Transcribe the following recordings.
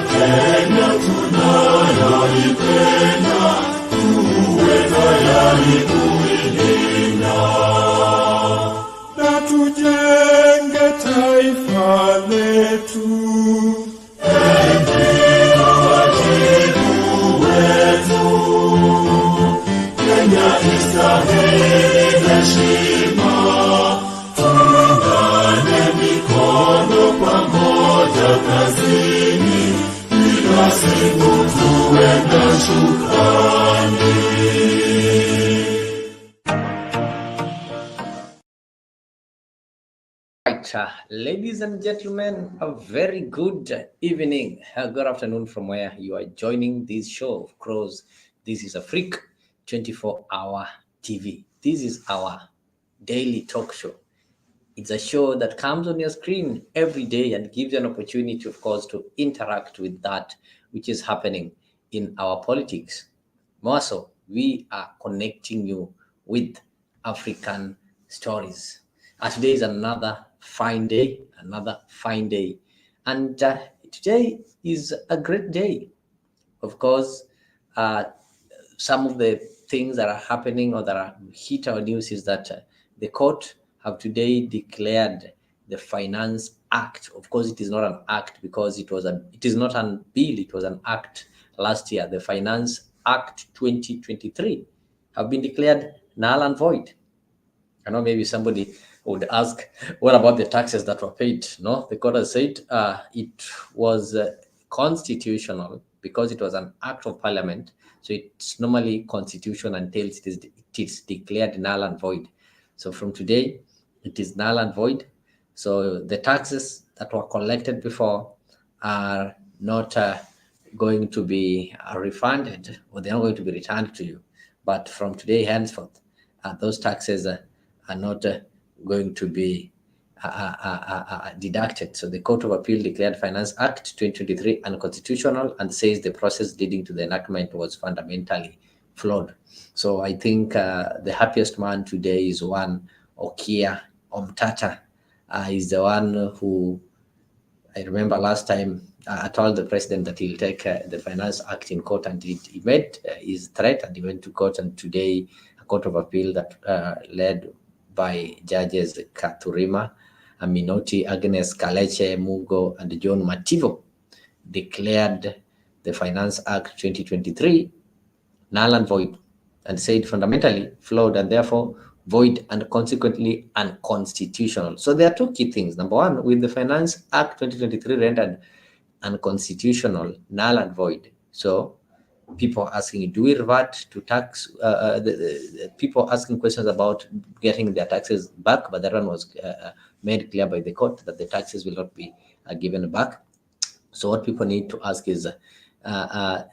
Kenya tunayoipenda, tuwe tayari kuilinda na tujenge taifa letu. Ndio wajibu wetu. Kenya istahili heshima, tuungane mikono pamoja kazini, kila siku tuwe na shukrani. Right, ladies and gentlemen, a very good evening, good afternoon from where you are joining this show. Of course, this is a Freak 24-hour TV. This is our daily talk show. It's a show that comes on your screen every day and gives you an opportunity, of course, to interact with that which is happening in our politics. More so, we are connecting you with African stories. Today is another fine day, and today is a great day. Of course, some of the things that are happening or that are hit our news is that the court have today declared the Finance Act. Of course, it is not an act because it is not a bill, it was an act last year. The Finance Act 2023 have been declared null and void. I know maybe somebody would ask, what about the taxes that were paid? No, the court has said it was constitutional because it was an act of parliament. So it's normally constitutional until it is declared null and void. So from today, it is null and void. So the taxes that were collected before are not going to be refunded, or they're not going to be returned to you. But from today henceforth, those taxes are not going to be deducted. So the Court of Appeal declared Finance Act 2023 unconstitutional and says the process leading to the enactment was fundamentally flawed. So I think the happiest man today is one Okia Omtata. Is the one who, I remember last time, I told the president that he'll take the Finance Act in court, and he made his threat and he went to court. And today, a Court of Appeal that led by judges Katurima, Aminoti, Agnes Kaleche, Mugo, and John Mativo declared the Finance Act 2023 null and void, and said fundamentally flawed and therefore void and consequently unconstitutional. So there are two key things. Number one, with the Finance Act 2023 rendered unconstitutional, null and void. So people are asking, do we revert to tax? The people asking questions about getting their taxes back, but that one was made clear by the court that the taxes will not be given back. So what people need to ask is,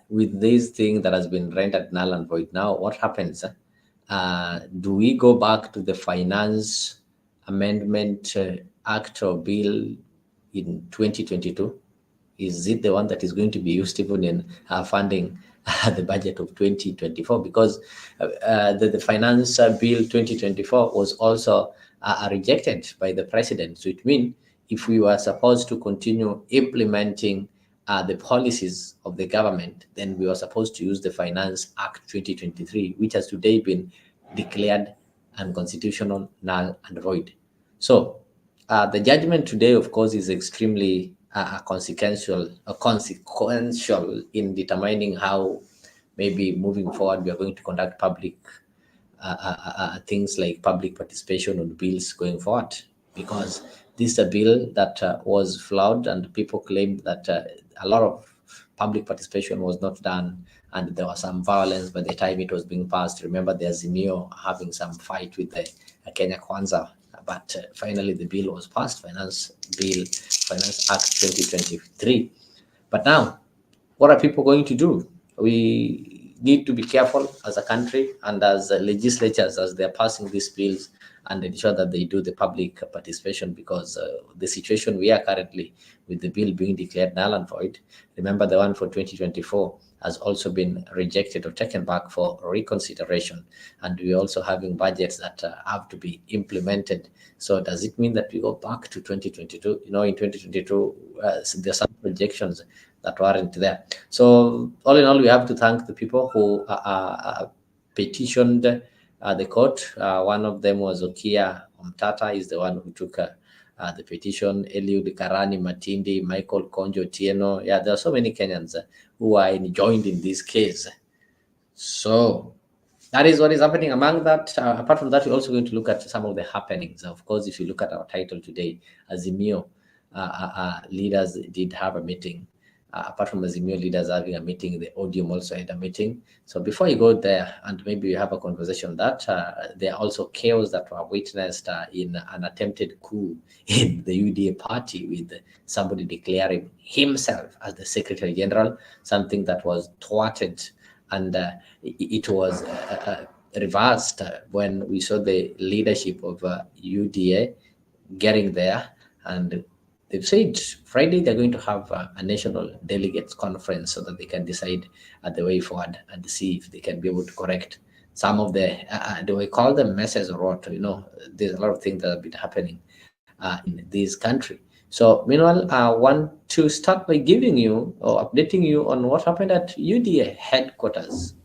with this thing that has been rendered null and void, now what happens? Do we go back to the Finance Amendment Act or Bill in 2022? Is it the one that is going to be used even in funding the budget of 2024? Because the Finance Bill 2024 was also rejected by the president. So it means if we were supposed to continue implementing the policies of the government, then we were supposed to use the Finance Act 2023, which has today been declared unconstitutional, null and void. So the judgment today, of course, is extremely consequential in determining how maybe moving forward we are going to conduct public things like public participation on bills going forward, because this is a bill that was flawed, and people claim that a lot of public participation was not done, and there was some violence by the time it was being passed. Remember the Azimio having some fight with the Kenya Kwanza, but finally the bill was passed, Finance Act 2023. But now, what are people going to do? We need to be careful as a country and as legislatures as they're passing these bills, and ensure that they do the public participation, because the situation we are currently with the bill being declared null and void. Remember, the one for 2024 has also been rejected or taken back for reconsideration, and we're also having budgets that have to be implemented. So does it mean that we go back to 2022? You know, in 2022, there's some projections that weren't there. So all in all, we have to thank the people who petitioned the court. One of them was Okia Omtata, is the one who took the petition. Eliud Karani Matindi, Michael Konjo Tieno. Yeah, there are so many Kenyans who are joined in this case. So that is what is happening. Among that, apart from that, we're also going to look at some of the happenings. Of course, if you look at our title today, Azimio leaders did have a meeting. Apart from Azimio leaders having a meeting, the Odium also had a meeting. So before you go there, and maybe we have a conversation that there are also chaos that were witnessed in an attempted coup in the UDA party, with somebody declaring himself as the Secretary General, something that was thwarted, and it was reversed when we saw the leadership of UDA getting there. And they've said Friday they're going to have a national delegates conference so that they can decide the way forward and see if they can be able to correct some of the, do we call them messes or what? There's a lot of things that have been happening in this country. So meanwhile, I want to start by giving you or updating you on what happened at UDA headquarters.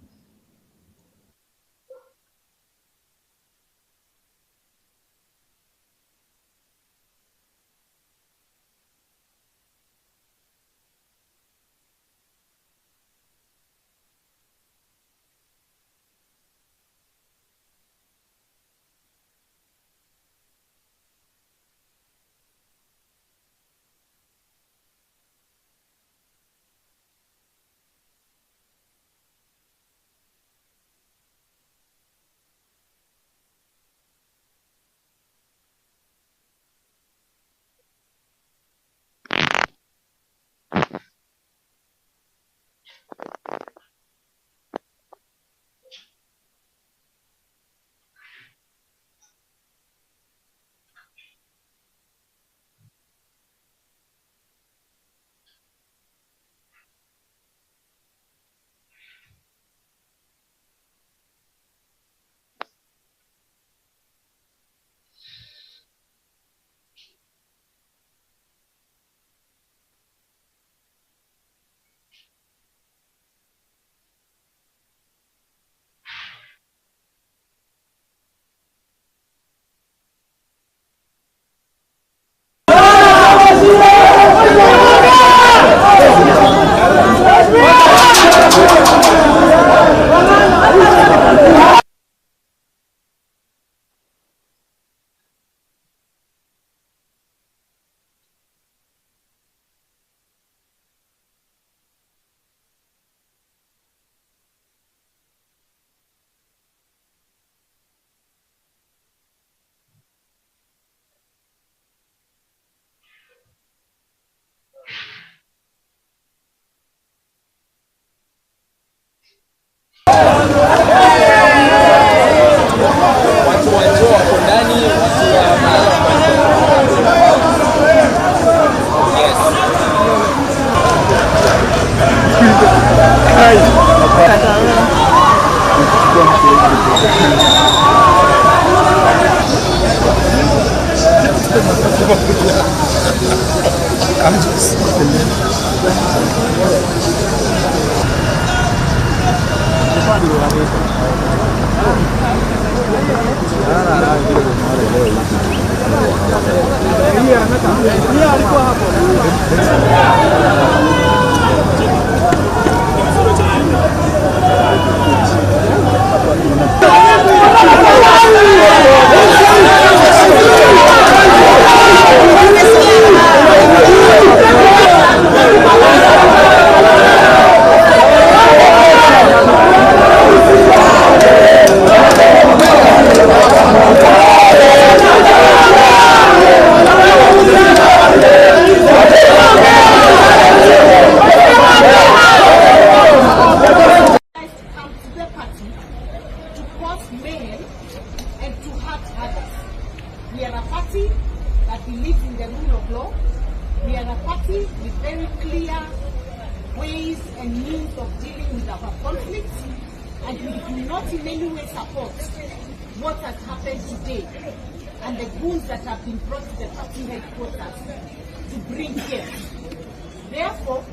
Therefore,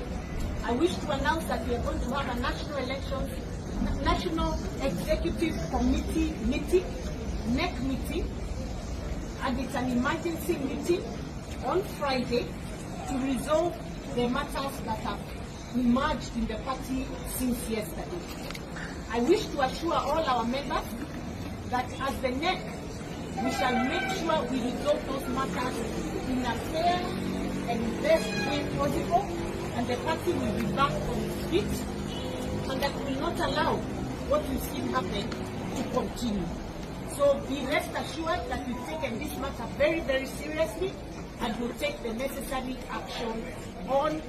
I wish to announce that we are going to have a National Executive Committee meeting, NEC meeting, and it's an emergency meeting on Friday to resolve the matters that have emerged in the party since yesterday. I wish to assure all our members that as the NEC, we shall make sure we resolve those matters in a fair and best way possible, and the party will be back on its feet, and that will not allow what we've seen happen to continue. So be rest assured that we've taken this matter very, very seriously, and will take the necessary action on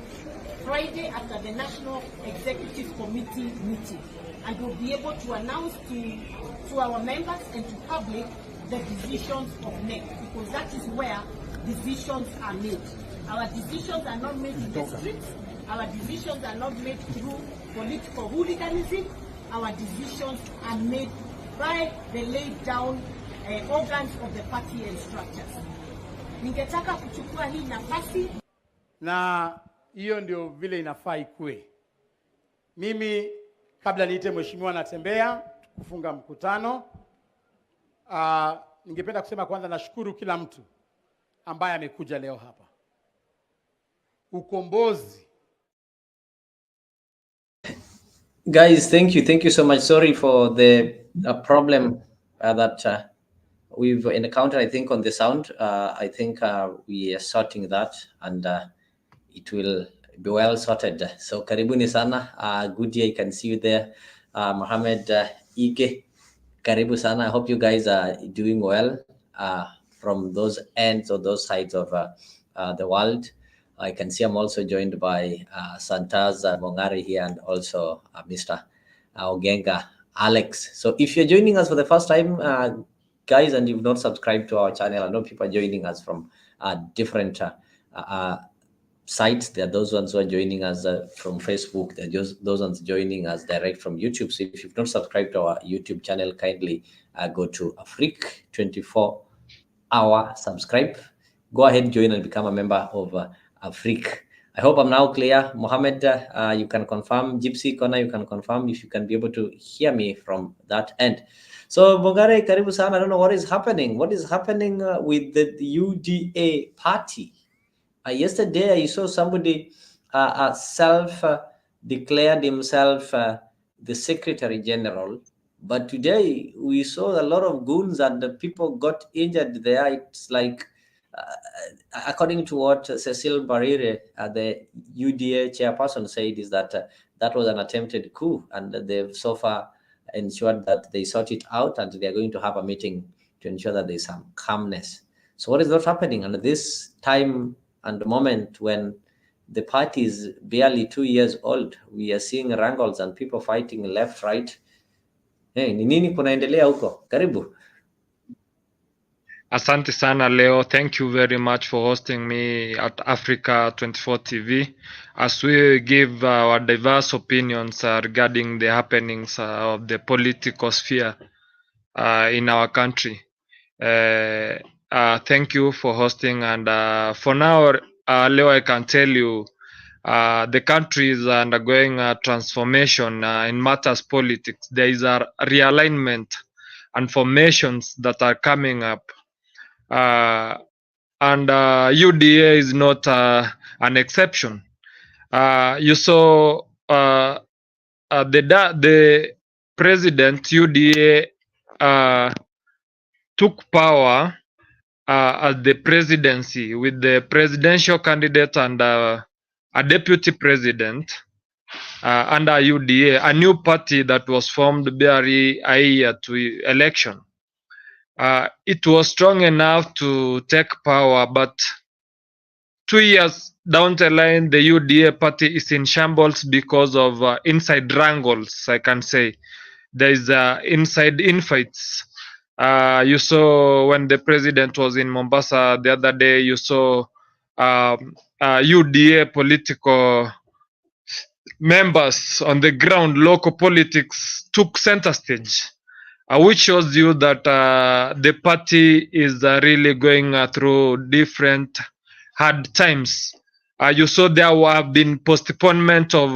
Friday after the National Executive Committee meeting. And we'll be able to announce to our members and to public the decisions of NEC, because that is where decisions are made. Our decisions are not made in the streets. Our decisions are not made through political hooliganism. Our decisions are made by the laid down organs of the party and structures. Ningetaka kuchukua hii nafasi, na hiyo ndio vile inafaa ikue. Mimi kabla niite mheshimiwa Natembea kufunga mkutano, ningependa kusema kwanza nashukuru kila mtu ambaye amekuja leo hapa. Ukombozi. Guys, thank you so much. Sorry for the problem that we've encountered, I think, on the sound. I think we are sorting that, and it will be well sorted. So karibuni sana. Good day, I can see you there. Mohammed Ige, karibu sana. I hope you guys are doing well from those ends or those sides of the world. I can see I'm also joined by Santaz Mongari here, and also Mr. Ogenga Alex. So if you're joining us for the first time, guys, and you've not subscribed to our channel, I know people are joining us from different sites. There are those ones who are joining us from Facebook. There are just those ones joining us direct from YouTube. So if you've not subscribed to our YouTube channel, kindly go to Afrique 24-hour subscribe. Go ahead, join and become a member of Afrique. I hope I'm now clear. Mohammed, you can confirm. Gypsy Kona, you can confirm if you can be able to hear me from that end. So Bongare, karibu sana. I don't know what is happening. What is happening with the UDA party? Yesterday, I saw somebody self-declared himself the Secretary General. But today, we saw a lot of goons and the people got injured there. It's like, according to what Cecile Barire, the UDA chairperson, said, is that that was an attempted coup, and they've so far ensured that they sort it out, and they're going to have a meeting to ensure that there's some calmness. So what is not happening? And this time and moment when the party is barely 2 years old, we are seeing wrangles and people fighting left, right. Hey, ni nini kunaendelea huko? Karibu. Asante sana Leo. Thank you very much for hosting me at Africa 24 TV as we give our diverse opinions regarding the happenings of the political sphere in our country. Thank you for hosting, and for now, Leo, I can tell you the country is undergoing a transformation in matters politics. There is a realignment and formations that are coming up. And UDA is not an exception. You saw the president UDA took power as the presidency with the presidential candidate and a deputy president under UDA, a new party that was formed barely a year to election. It was strong enough to take power, but 2 years down the line, the UDA party is in shambles because of inside wrangles, I can say. There is inside infights. You saw when the president was in Mombasa the other day, you saw UDA political members on the ground, local politics took center stage. Which shows you that the party is really going through different hard times. You saw there have been postponement of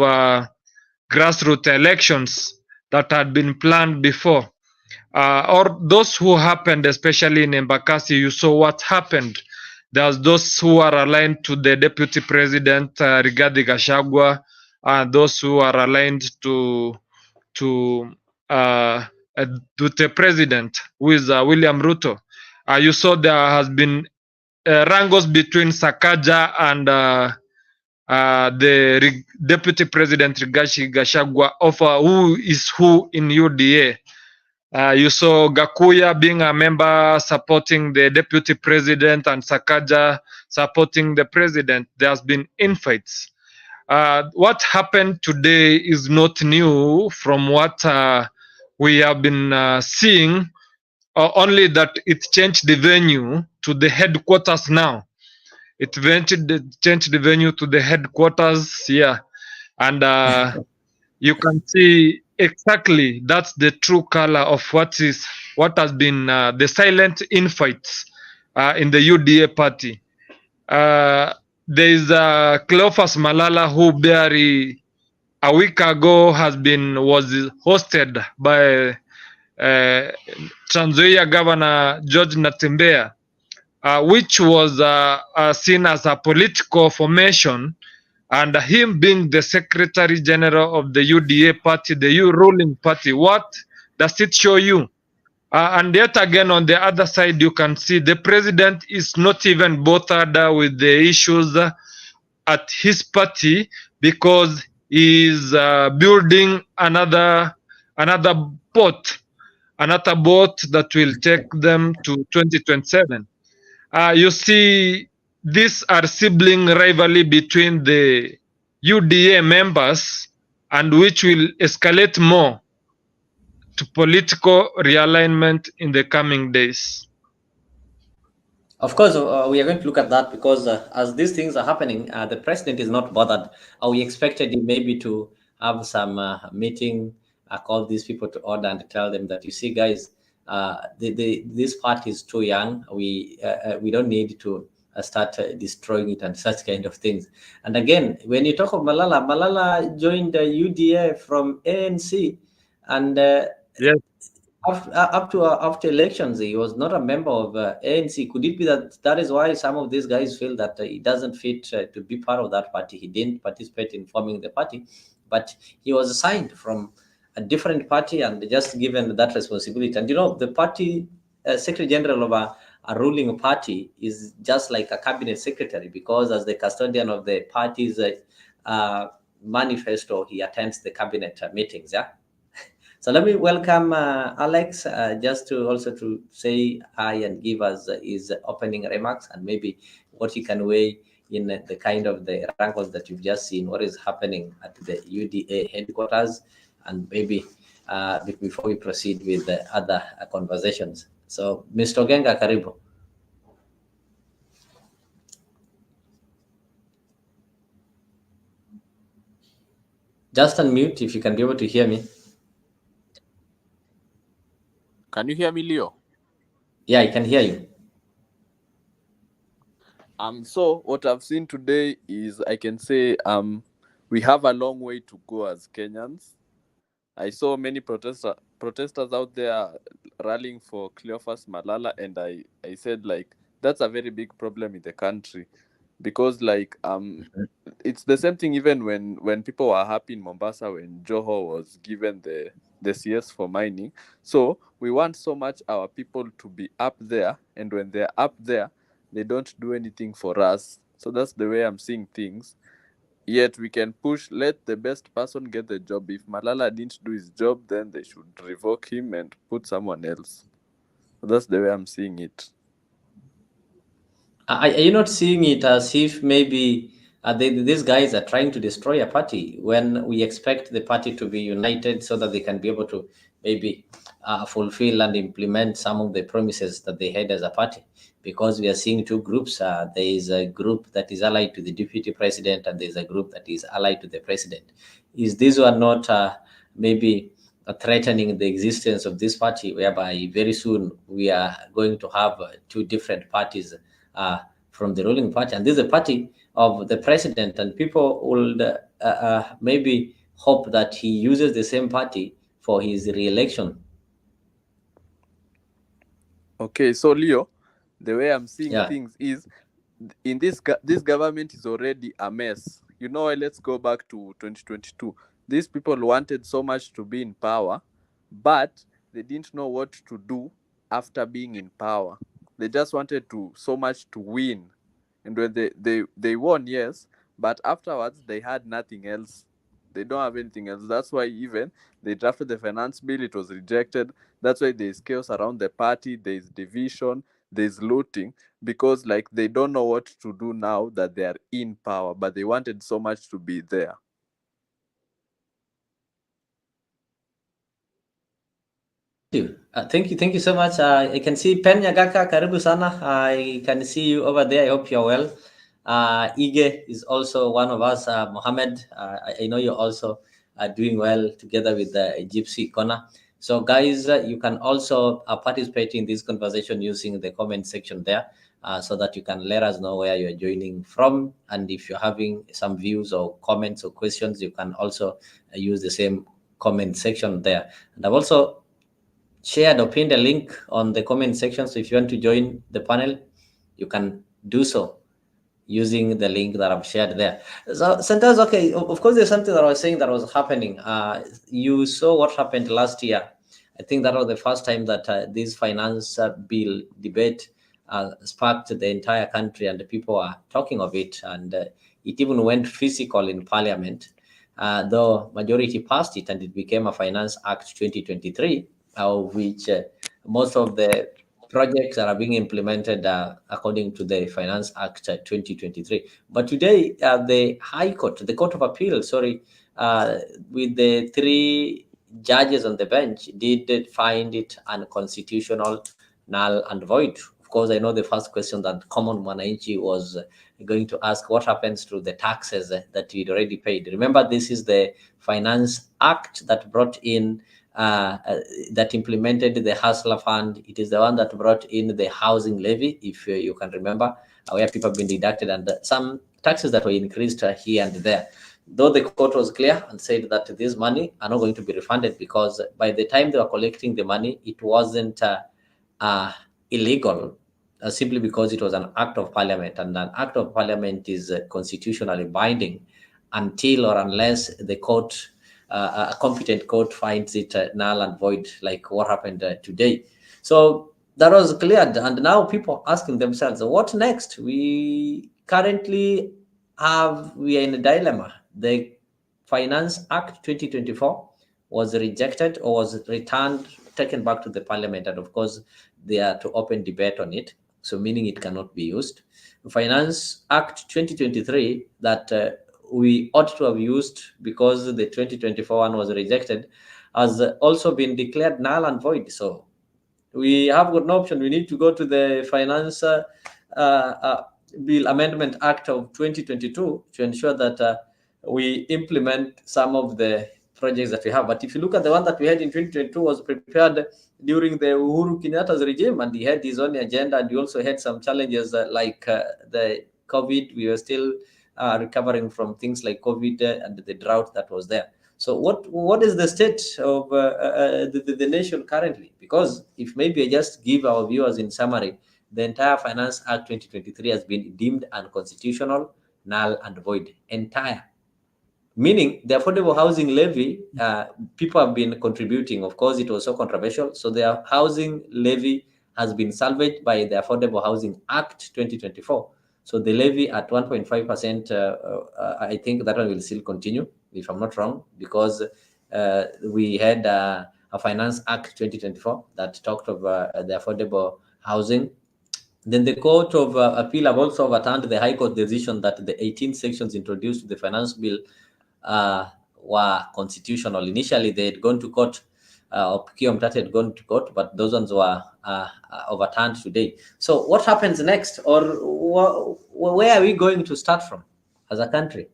grassroots elections that had been planned before. Or those who happened, especially in Embakasi, you saw what happened. There's those who are aligned to the deputy president, Rigathi Gachagua, and those who are aligned to uh, the president, who is William Ruto. You saw there has been wrangles between Sakaja and the deputy president Rigathi Gachagua of who is who in UDA. You saw Gakuya being a member supporting the deputy president and Sakaja supporting the president. There's been infights. What happened today is not new from what we have been seeing, only that it changed the venue to the headquarters now. It changed the venue to the headquarters, yeah. And you can see exactly that's the true color of what has been the silent infights in the UDA party. There is Cleophas Malala, who barely a week ago was hosted by Trans Nzoia Governor George Natembeya, which was seen as a political formation, and him being the Secretary General of the UDA party, the ruling party. What does it show you? And yet again, on the other side, you can see the president is not even bothered with the issues at his party, because he is building another boat that will take them to 2027. You see, these are sibling rivalry between the UDA members, and which will escalate more to political realignment in the coming days. Of course, we are going to look at that, because as these things are happening, the president is not bothered. We expected him maybe to have some meeting, call these people to order and tell them that, you see, guys, this party is too young. We don't need to start destroying it and such kind of things. And again, when you talk of Malala joined the UDA from ANC, and yes. After elections, he was not a member of ANC. Could it be that is why some of these guys feel that he doesn't fit to be part of that party? He didn't participate in forming the party, but he was assigned from a different party and just given that responsibility. And the party secretary general of a ruling party is just like a cabinet secretary, because as the custodian of the party's manifesto, he attends the cabinet meetings. Yeah. So let me welcome Alex, just to also to say hi and give us his opening remarks, and maybe what he can weigh in the kind of the rankles that you've just seen, what is happening at the UDA headquarters, and maybe before we proceed with the other conversations. So, Mr. Ogenga, karibu. Just unmute if you can be able to hear me. Can you hear me, Leo? Yeah, I can hear you. So what I've seen today is, I can say, we have a long way to go as Kenyans. I saw many protesters out there rallying for Cleophas Malala, and I said, like, that's a very big problem in the country, because it's the same thing even when people were happy in Mombasa when Joho was given the CS for mining. So we want so much our people to be up there, and when they're up there, they don't do anything for us. So that's the way I'm seeing things. Yet we can push, let the best person get the job. If Malala didn't do his job, then they should revoke him and put someone else. So that's the way I'm seeing it. Are you not seeing it as if maybe these guys are trying to destroy a party, when we expect the party to be united so that they can be able to maybe fulfill and implement some of the promises that they had as a party? Because we are seeing two groups. There is a group that is allied to the deputy president, and there's a group that is allied to the president. Is this one not maybe threatening the existence of this party, whereby very soon we are going to have two different parties from the ruling party, and this is a party of the president, and people would maybe hope that he uses the same party for his re-election. Okay, so Leo, the way I'm seeing Yeah. things is, in this government is already a mess. You know, let's go back to 2022. These people wanted so much to be in power, but they didn't know what to do after being in power. They just wanted to so much to win, and when they won, yes, but afterwards they had nothing else. They don't have anything else. That's why even they drafted the finance bill, it was rejected. That's why there's chaos around the party, there's division, there's looting, because like they don't know what to do now that they are in power, but they wanted so much to be there. Thank you so much. I can see Pen Nyagaka, karibu sana. I can see you over there. I hope you're well. Ige is also one of us. Mohammed, I know you're also doing well together with the Gypsy Corner. So guys, you can also participate in this conversation using the comment section there, so that you can let us know where you're joining from. And if you're having some views or comments or questions, you can also use the same comment section there. And I've also shared or pinned a link on the comment section. So if you want to join the panel, you can do so using the link that I've shared there. So Santos, okay, of course, there's something that I was saying that was happening. You saw what happened last year. I think that was the first time that this finance bill debate sparked the entire country, and the people are talking of it, and it even went physical in parliament, though majority passed it, and it became a Finance Act 2023, of which most of the projects that are being implemented according to the Finance Act 2023. But today, the High Court, the Court of Appeal, with the 3 judges on the bench, did find it unconstitutional, null and void. Of course, I know the first question that common Mwananchi was going to ask: what happens to the taxes that we'd already paid? Remember, this is the Finance Act that brought in that implemented the Hustler Fund. It is the one that brought in the housing levy, if you can remember, where people have been deducted, and some taxes that were increased here and there. Though the court was clear and said that this money are not going to be refunded, because by the time they were collecting the money, it wasn't illegal, simply because it was an act of parliament, and an act of parliament is constitutionally binding until or unless the court, a competent court, finds it null and void, like what happened today. So that was cleared, and now people are asking themselves, what next? We currently we are in a dilemma. The Finance Act 2024 was rejected, or was returned, taken back to the parliament, and of course they are to open debate on it, so meaning it cannot be used. Finance Act 2023 that we ought to have used, because the 2024 one was rejected, has also been declared null and void. So we have got no option. We need to go to the Finance Bill Amendment Act of 2022 to ensure that we implement some of the projects that we have. But if you look at the one that we had in 2022, was prepared during the Uhuru Kenyatta's regime, and he had his own agenda, and we also had some challenges like the COVID. We were still recovering from things like COVID and the drought that was there. So what is the state of the nation currently? Because if maybe I just give our viewers in summary, the entire Finance Act 2023 has been deemed unconstitutional, null and void, entire. Meaning the affordable housing levy, people have been contributing. Of course, it was so controversial. So the housing levy has been salvaged by the Affordable Housing Act 2024. So the levy at 1.5%, I think that one will still continue, if I'm not wrong, because we had a Finance Act 2024 that talked of the affordable housing. Then the Court of Appeal have also overturned the High Court decision that the 18 sections introduced to the finance bill were constitutional. Initially, they had gone to court, or Kiom Tate had gone to court, but those ones were overturned today. So what happens next, or where are we going to start from as a country?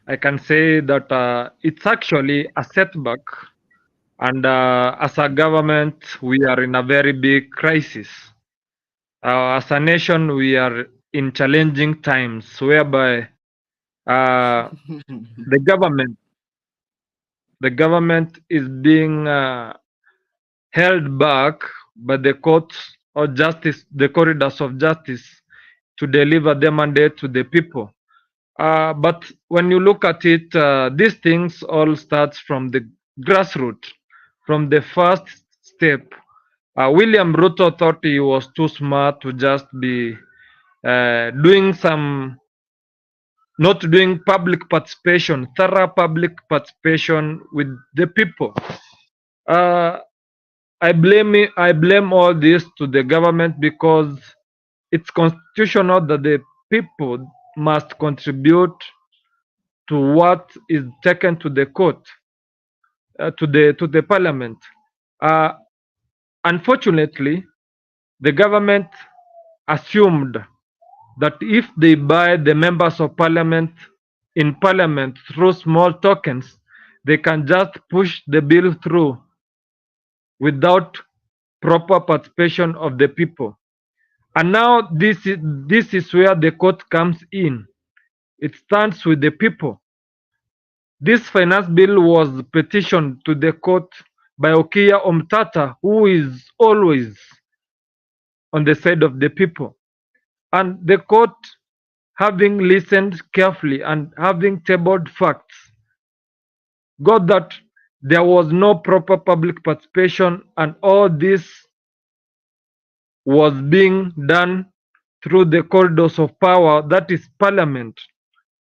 I can say that it's actually a setback And as a government, we are in a very big crisis. As a nation, we are in challenging times whereby the government is being held back by the courts or justice, the corridors of justice, to deliver their mandate to the people. But when you look at it, these things all starts from the grassroots, from the first step. William Ruto thought he was too smart to just be not doing public participation, thorough public participation with the people. I blame all this to the government because it's constitutional that the people must contribute to what is taken to the court, to the parliament. Unfortunately, the government assumed that if they buy the members of parliament in parliament through small tokens, they can just push the bill through without proper participation of the people. And now this is where the court comes in. It stands with the people. This finance bill was petitioned to the court by Okiya Omtata, who is always on the side of the people. And the court, having listened carefully and having tabled facts, got that there was no proper public participation, and all this was being done through the corridors of power, that is parliament,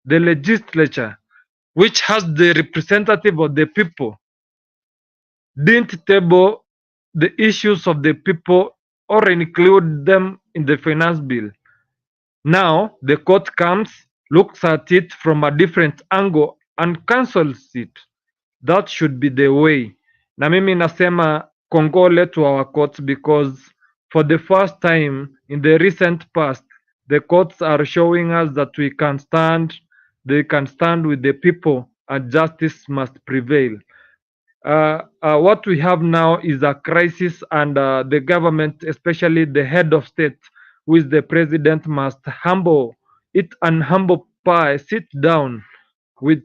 the legislature, which has the representative of the people, didn't table the issues of the people or include them in the finance bill. Now the court comes, looks at it from a different angle and cancels it. That should be the way. Na mimi nasema kongole to our courts, because for the first time in the recent past, the courts are showing us that they can stand with the people and justice must prevail. What we have now is a crisis, and the government, especially the head of state, who is the president, must humble it and humble pie, sit down with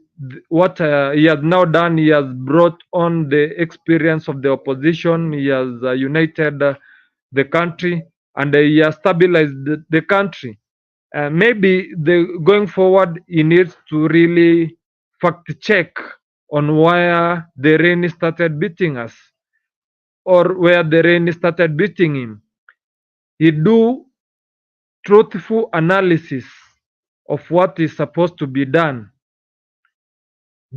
what he has now done. He has brought on the experience of the opposition. He has united the country, and he has stabilized the country. Maybe going forward, he needs to really fact check on where the rain started beating us, or where the rain started beating him. He do truthful analysis of what is supposed to be done.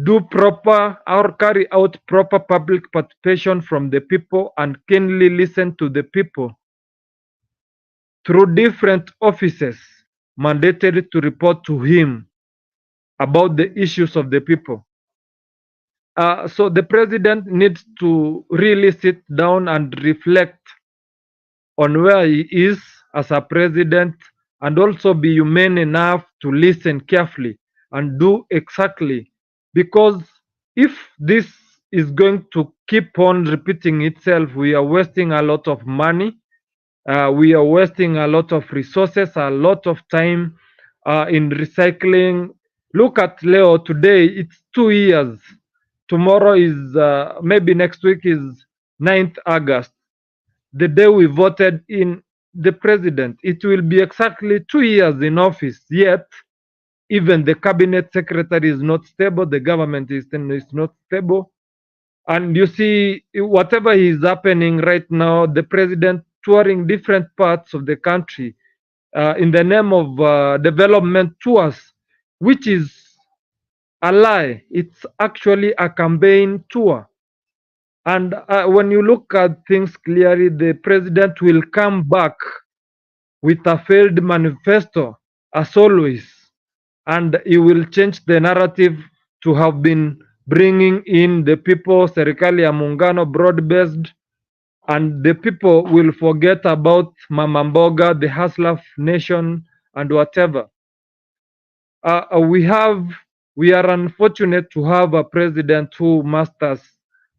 Do proper or carry out proper public participation from the people and keenly listen to the people through different offices mandated to report to him about the issues of the people. So the president needs to really sit down and reflect on where he is as a president, and also be humane enough to listen carefully and do exactly. Because if this is going to keep on repeating itself, we are wasting a lot of money, we are wasting a lot of resources, a lot of time in recycling. Look at Leo, today it's 2 years. Tomorrow is maybe next week is 9th August, the day we voted in the president. It will be exactly 2 years in office, yet even the cabinet secretary is not stable, the government is not stable. And you see, whatever is happening right now, the president touring different parts of the country in the name of development tours, which is a lie. It's actually a campaign tour. And when you look at things clearly, the president will come back with a failed manifesto, as always, and he will change the narrative to have been bringing in the people, serikali ya muungano, broad-based, and the people will forget about Mama Mboga, the hustler nation, and whatever. We are unfortunate to have a president who masters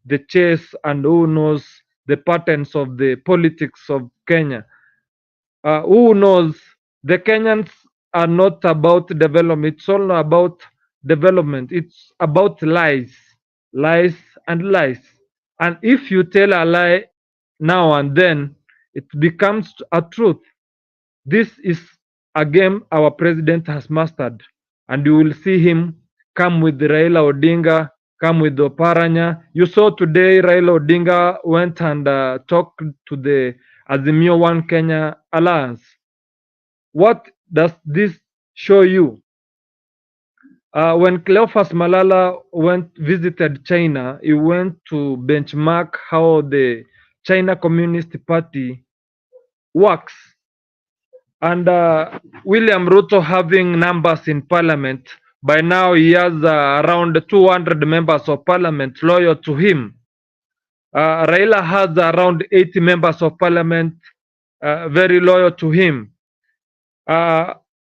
the chess and who knows the patterns of the politics of Kenya. Who knows the Kenyans are not about development. It's all about development. It's about lies, lies and lies. And if you tell a lie now and then, it becomes a truth. This is a game our president has mastered, and you will see him come with Raila Odinga, come with Oparanya. You saw today Raila Odinga went and talked to the Azimio One Kenya Alliance. What does this show you? When Cleophas Malala visited China, he went to benchmark how the China Communist Party works. And William Ruto having numbers in parliament, by now he has around 200 members of parliament loyal to him. Raila has around 80 members of parliament very loyal to him.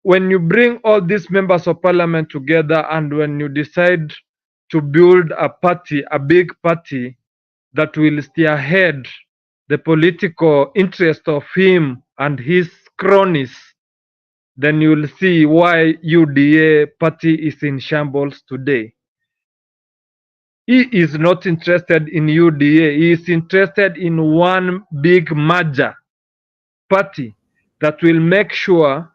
When you bring all these members of parliament together and when you decide to build a party, a big party that will spearhead the political interest of him and his cronies, then you will see why UDA party is in shambles today. He is not interested in UDA. He is interested in one big merger party that will make sure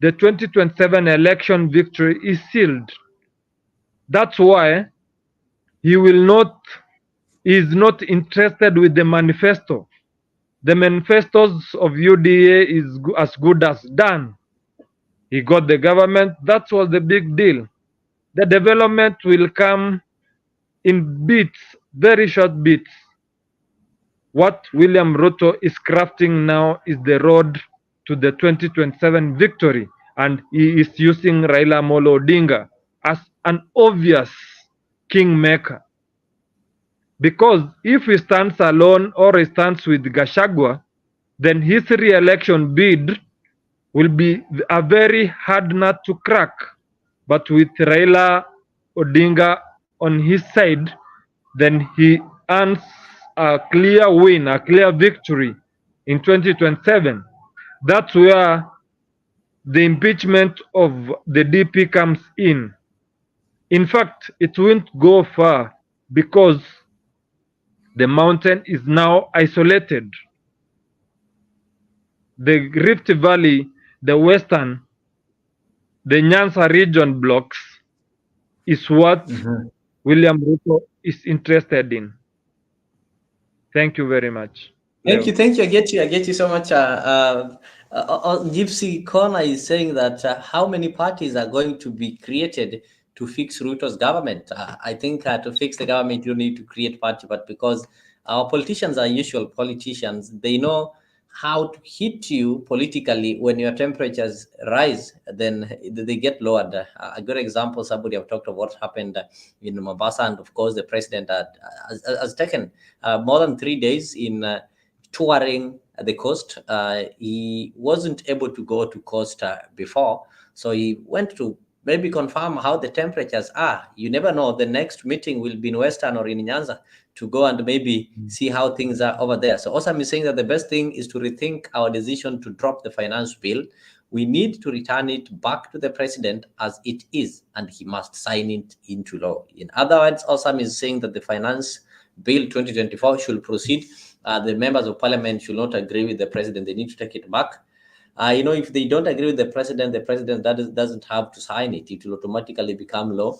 the 2027 election victory is sealed. That's why he is not interested with the manifesto. The manifestos of UDA is as good as done. He got the government. That was the big deal. The development will come in bits, very short bits. What William Ruto is crafting now is the road to the 2027 victory, and he is using Raila Amolo Odinga as an obvious kingmaker. Because if he stands alone or he stands with Gachagua, then his re-election bid will be a very hard nut to crack. But with Raila Odinga on his side, then he earns a clear win, a clear victory in 2027. That's where the impeachment of the DP comes in. In fact, it won't go far because the mountain is now isolated. The Rift Valley, the Western, the Nyanza region blocks is what William Ruto is interested in. Thank you very much. Thank you. I get you so much. Gypsy Corner is saying that how many parties are going to be created to fix Ruto's government? I think to fix the government, you don't need to create party, but because our politicians are usual politicians, they know how to hit you politically when your temperatures rise, then they get lowered. A good example, somebody have talked of what happened in Mombasa, and of course the president has taken more than 3 days in touring the coast. He wasn't able to go to coast before, so he went to maybe confirm how the temperatures are. You never know, the next meeting will be in Western or in Nyanza, to go and maybe see how things are over there. So Osam is saying that the best thing is to rethink our decision to drop the finance bill. We need to return it back to the president as it is, and he must sign it into law. In other words, Osam is saying that the finance bill 2024 should proceed. The members of parliament should not agree with the president. They need to take it back. If they don't agree with the president doesn't have to sign it. It will automatically become law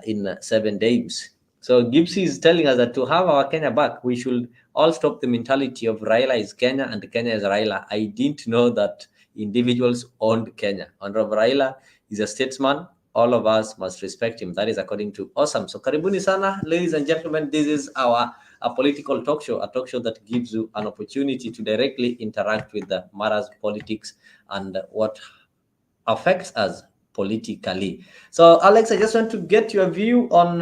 in 7 days. So Gipsy is telling us that to have our Kenya back, we should all stop the mentality of Raila is Kenya and Kenya is Raila. I didn't know that individuals owned Kenya. Honorable Raila is a statesman. All of us must respect him. That is according to Osam. So karibuni sana, ladies and gentlemen. This is a political talk show, a talk show that gives you an opportunity to directly interact with the matters, politics, and what affects us politically. So, Alex, I just want to get your view on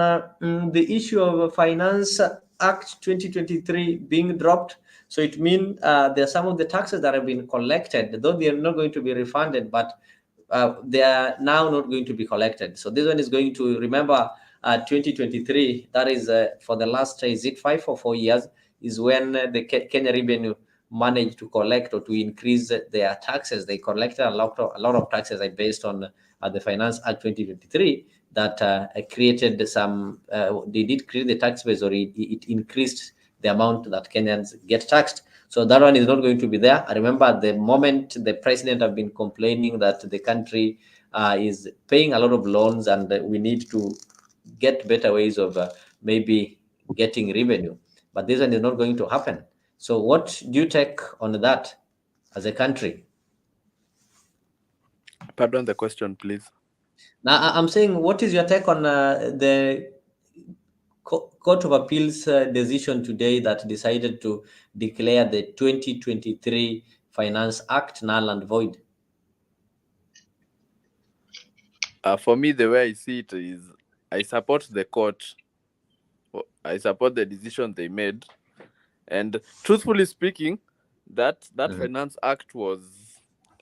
the issue of Finance Act 2023 being dropped. So it means there are some of the taxes that have been collected, though they are not going to be refunded, but they are now not going to be collected. So this one is going to, remember, 2023, that is for the last, is it 5 or 4 years, is when the Kenya Revenue managed to collect or to increase their taxes. They collected a lot of taxes based on the Finance Act 2023 that created some, they did create the tax base, or it increased the amount that Kenyans get taxed. So that one is not going to be there. I remember at the moment the president have been complaining that the country is paying a lot of loans, and we need to get better ways of maybe getting revenue. But this one is not going to happen. So what do you take on that as a country? Pardon the question, please. Now, I'm saying, what is your take on the Court of Appeals decision today that decided to declare the 2023 Finance Act null and void? For me, the way I see it is, I support the court. I support the decision they made. And truthfully speaking, that Finance Act was,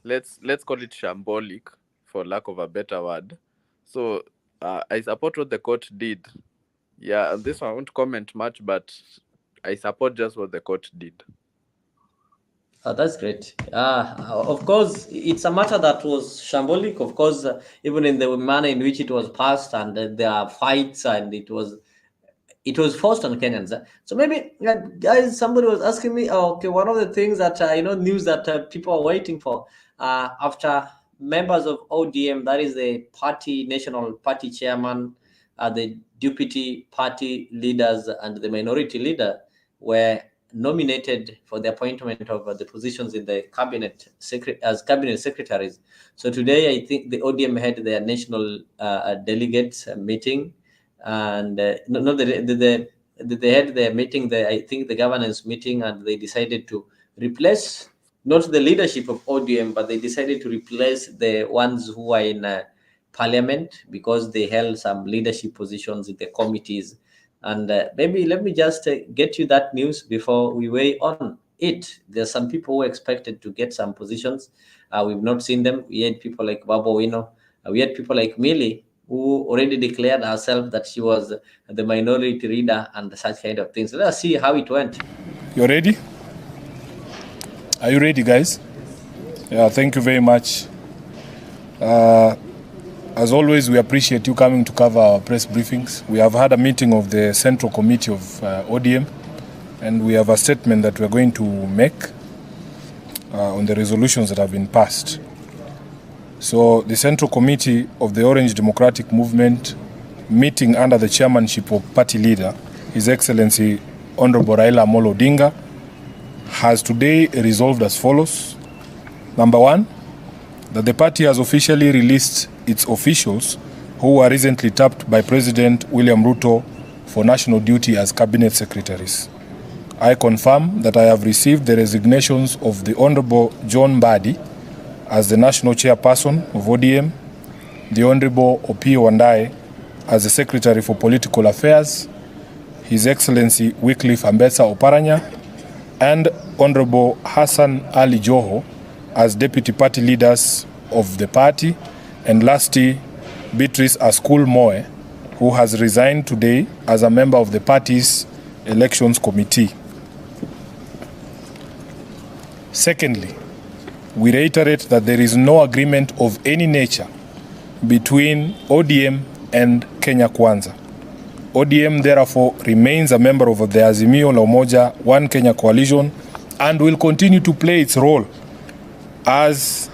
let's call it shambolic, for lack of a better word. So I support what the court did. Yeah, and this one I won't comment much, but I support just what the court did. That's great. Of course, it's a matter that was shambolic. Of course, even in the manner in which it was passed, and there are fights, and it was forced on Kenyans. So maybe, guys, somebody was asking me, okay, one of the things that, news that people are waiting for after members of ODM, that is the national party chairman, the deputy party leaders, and the minority leader were nominated for the appointment of the positions in the cabinet as cabinet secretaries. So today, I think the ODM had their national delegates meeting, and they had their meeting, I think the governance meeting, and they decided to replace not the leadership of ODM, but they decided to replace the ones who are in parliament, because they held some leadership positions in the committees. And maybe let me just get you that news before we weigh on it. There's some people who expected to get some positions. We've not seen them. We had people like Babo Wino. We had people like Millie, who already declared herself that she was the minority leader and such kind of things. Let us see how it went. You ready? Are you ready, guys? Yeah, thank you very much. As always, we appreciate you coming to cover our press briefings. We have had a meeting of the Central Committee of ODM, and we have a statement that we're going to make on the resolutions that have been passed. So the Central Committee of the Orange Democratic Movement, meeting under the chairmanship of party leader, His Excellency Honorable Raila Amolo Odinga, has today resolved as follows. Number one, that the party has officially released its officials who were recently tapped by President William Ruto for national duty as cabinet secretaries. I confirm that I have received the resignations of the Honorable John Mbadi as the national chairperson of ODM, the Honorable Opiyo Wandayi as the Secretary for Political Affairs, His Excellency Wycliffe Ambetsa Oparanya, and Honorable Hassan Ali Joho as Deputy Party Leaders of the party, and lastly, Beatrice Askul Moe, who has resigned today as a member of the party's elections committee. Secondly, we reiterate that there is no agreement of any nature between ODM and Kenya Kwanza. ODM therefore remains a member of the Azimio la Umoja One Kenya coalition and will continue to play its role as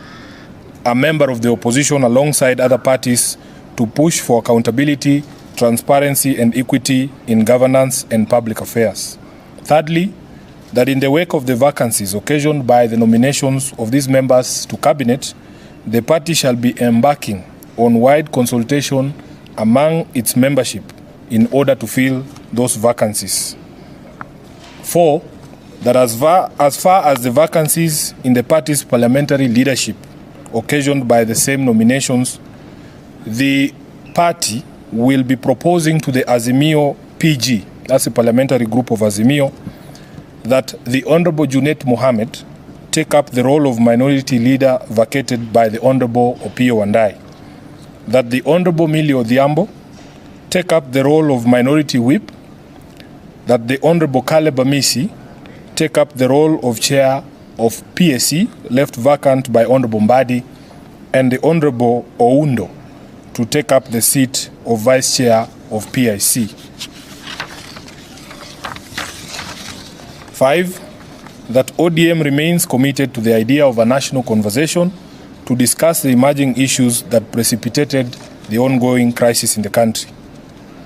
a member of the opposition alongside other parties to push for accountability, transparency and equity in governance and public affairs. Thirdly, that in the wake of the vacancies occasioned by the nominations of these members to cabinet, the party shall be embarking on wide consultation among its membership in order to fill those vacancies. 4, that as far as the vacancies in the party's parliamentary leadership occasioned by the same nominations, the party will be proposing to the Azimio PG, that's the parliamentary group of Azimio, that the Honorable Junet Mohammed take up the role of minority leader vacated by the Honorable Opiyo Wandayi, that the Honorable Millie Odhiambo take up the role of minority whip, that the Honorable Caleb Amisi take up the role of chair of PSC, left vacant by Honorable Mbadi, and the Honorable Oundo to take up the seat of vice chair of PIC. 5, that ODM remains committed to the idea of a national conversation to discuss the emerging issues that precipitated the ongoing crisis in the country.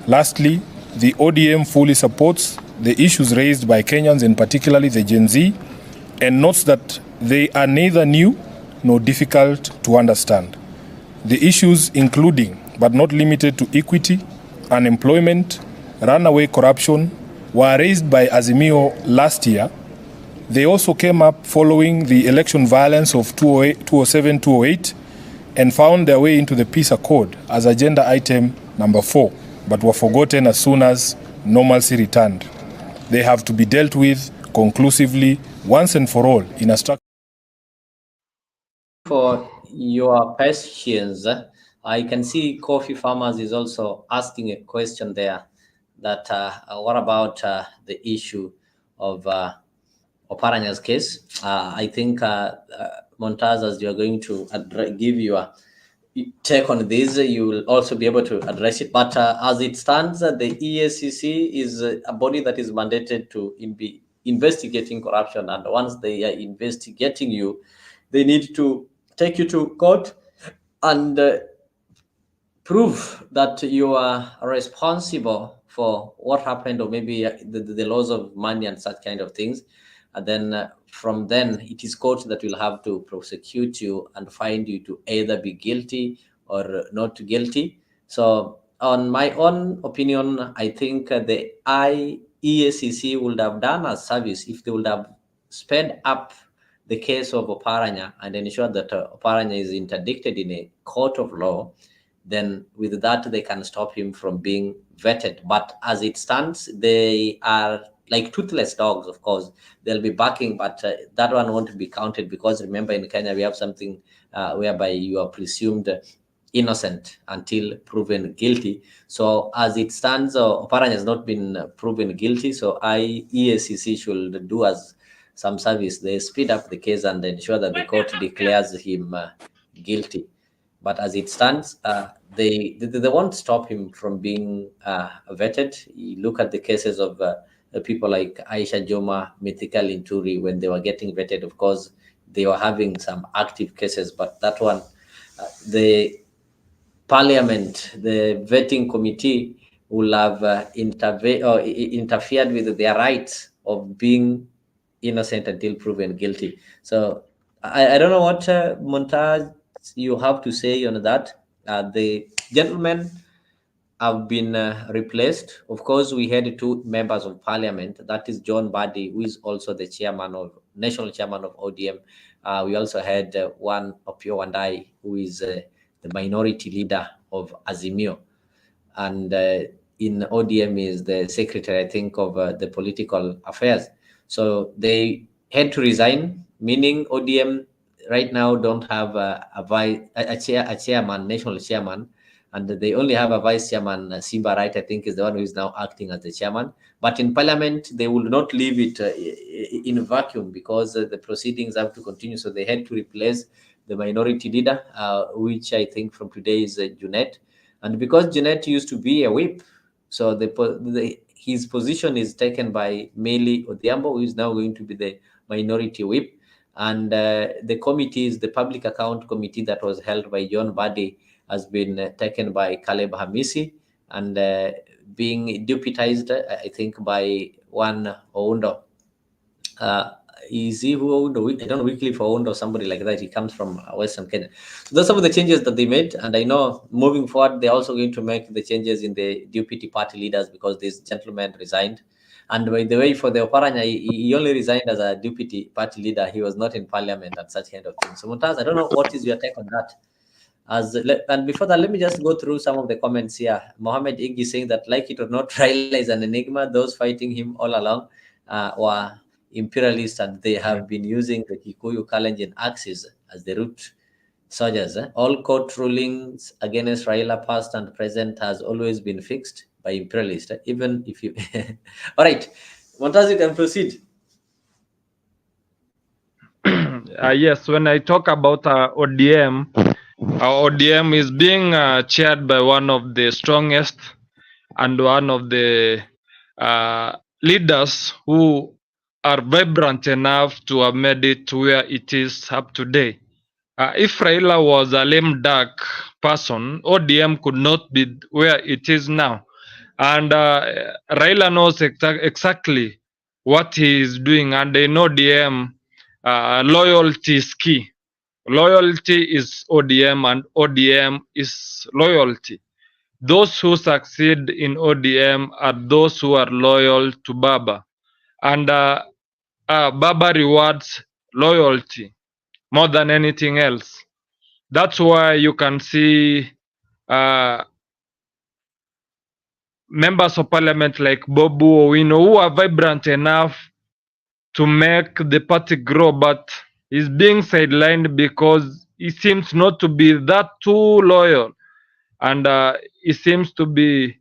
Lastly, the ODM fully supports the issues raised by Kenyans, and particularly the Gen Z, and notes that they are neither new nor difficult to understand. The issues including, but not limited to, equity, unemployment, runaway corruption, were raised by Azimio last year. They also came up following the election violence of 2007-2008 and found their way into the peace accord as agenda item number 4, but were forgotten as soon as normalcy returned. They have to be dealt with conclusively once and for all in a structure. For your questions, I can see Coffee Farmers is also asking a question there, that what about the issue of Oparanya's case? I think Montaz, as you're going to give your take on this, you will also be able to address it. But as it stands, the EACC is a body that is mandated to be investigating corruption. And once they are investigating you, they need to take you to court and prove that you are responsible for what happened, or maybe the loss of money and such kind of things. And then from then, it is court that will have to prosecute you and find you to either be guilty or not guilty. So on my own opinion, I think the EACC would have done a service if they would have sped up the case of Oparanya and ensure that Oparanya is interdicted in a court of law. Then with that, they can stop him from being vetted. But as it stands, they are like toothless dogs. Of course, they'll be barking, but that one won't be counted, because remember, in Kenya, we have something whereby you are presumed innocent until proven guilty. So as it stands, Oparanya has not been proven guilty. So EACC should do as some service. They speed up the case and ensure that the court declares him guilty. But as it stands, they won't stop him from being vetted. You look at the cases of people like Aisha Joma, Mithika Linturi, when they were getting vetted. Of course, they were having some active cases, but that one, the parliament, the vetting committee will have interfered with their rights of being innocent until proven guilty. So I don't know what Montage you have to say on that. The gentlemen have been replaced. Of course, we had 2 members of parliament. That is John Badi, who is also the national chairman of ODM. We also had one Opio Wandai, who is the minority leader of Azimio. And in ODM is the secretary, I think, of the political affairs. So they had to resign, meaning ODM right now don't have a chairman, national chairman, and they only have a vice chairman. Simba Wright, I think, is the one who is now acting as the chairman. But in parliament, they will not leave it in a vacuum, because the proceedings have to continue. So they had to replace the minority leader, which I think from today is Junet. And because Junet used to be a whip, so his position is taken by Meli Odhiambo, who is now going to be the minority whip. And the committee is the public account committee that was held by John Badi, has been taken by Caleb Hamisi, and being deputized, I think, by one Oundo. Is he who owned? I don't know, Wycliffe Oundo or somebody like that. He comes from Western Kenya. So those are some of the changes that they made. And I know moving forward, they're also going to make the changes in the deputy party leaders, because this gentleman resigned. And by the way, for the Oparanya, he only resigned as a deputy party leader. He was not in parliament and such kind of thing. So Montaz, I don't know, what is your take on that? And before that, let me just go through some of the comments here. Mohammed Iggy saying that, like it or not, Raila is an enigma. Those fighting him all along were imperialists, and they have been using the Kikuyu Kalenjin axis as the root soldiers. All court rulings against Raila, past and present, has always been fixed by imperialists. Even if you, all right, Montaz, you can proceed. Yes, when I talk about ODM, ODM is being chaired by one of the strongest and one of the leaders who are vibrant enough to have made it to where it is up today. If Raila was a lame duck person, ODM could not be where it is now. And Raila knows exactly what he is doing, and in ODM, loyalty is key. Loyalty is ODM, and ODM is loyalty. Those who succeed in ODM are those who are loyal to Baba. And Baba rewards loyalty more than anything else. That's why you can see members of parliament like Bobu Owino who are vibrant enough to make the party grow, but is being sidelined because he seems not to be that too loyal. And he seems to be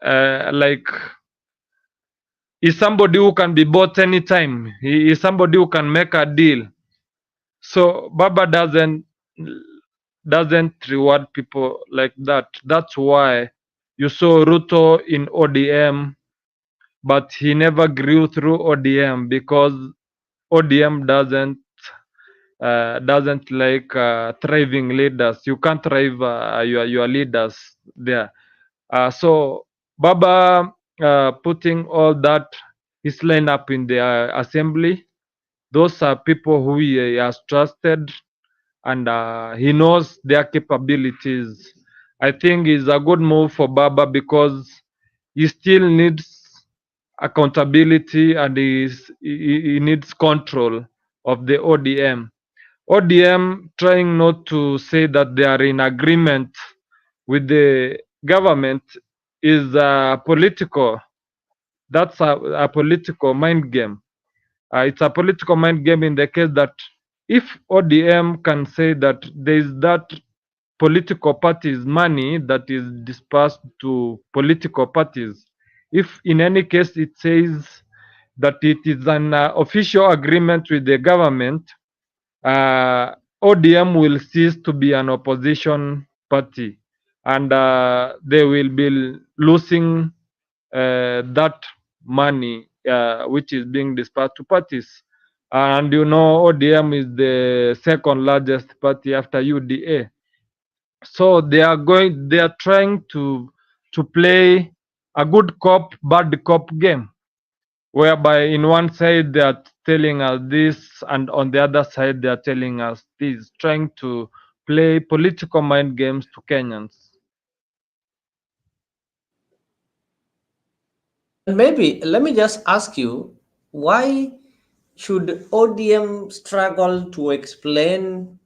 like he's somebody who can be bought anytime. He is somebody who can make a deal. So Baba doesn't reward people like that. That's why you saw Ruto in ODM, but he never grew through ODM because ODM doesn't like thriving leaders. You can't thrive your leaders there. So Baba putting all that his line up in the assembly. Those are people who he has trusted, and he knows their capabilities. I think it's a good move for Baba because he still needs accountability, and he needs control of the ODM. ODM trying not to say that they are in agreement with the government is political. That's a political mind game. It's a political mind game in the case that if ODM can say that there is that political parties money that is dispersed to political parties, if in any case it says that it is an official agreement with the government, ODM will cease to be an opposition party, and they will be losing that money which is being dispersed to parties. And you know, ODM is the second largest party after UDA. So they are trying to play a good cop, bad cop game, whereby in one side they are telling us this, and on the other side they are telling us this, trying to play political mind games to Kenyans. And maybe let me just ask you, why should ODM struggle to explain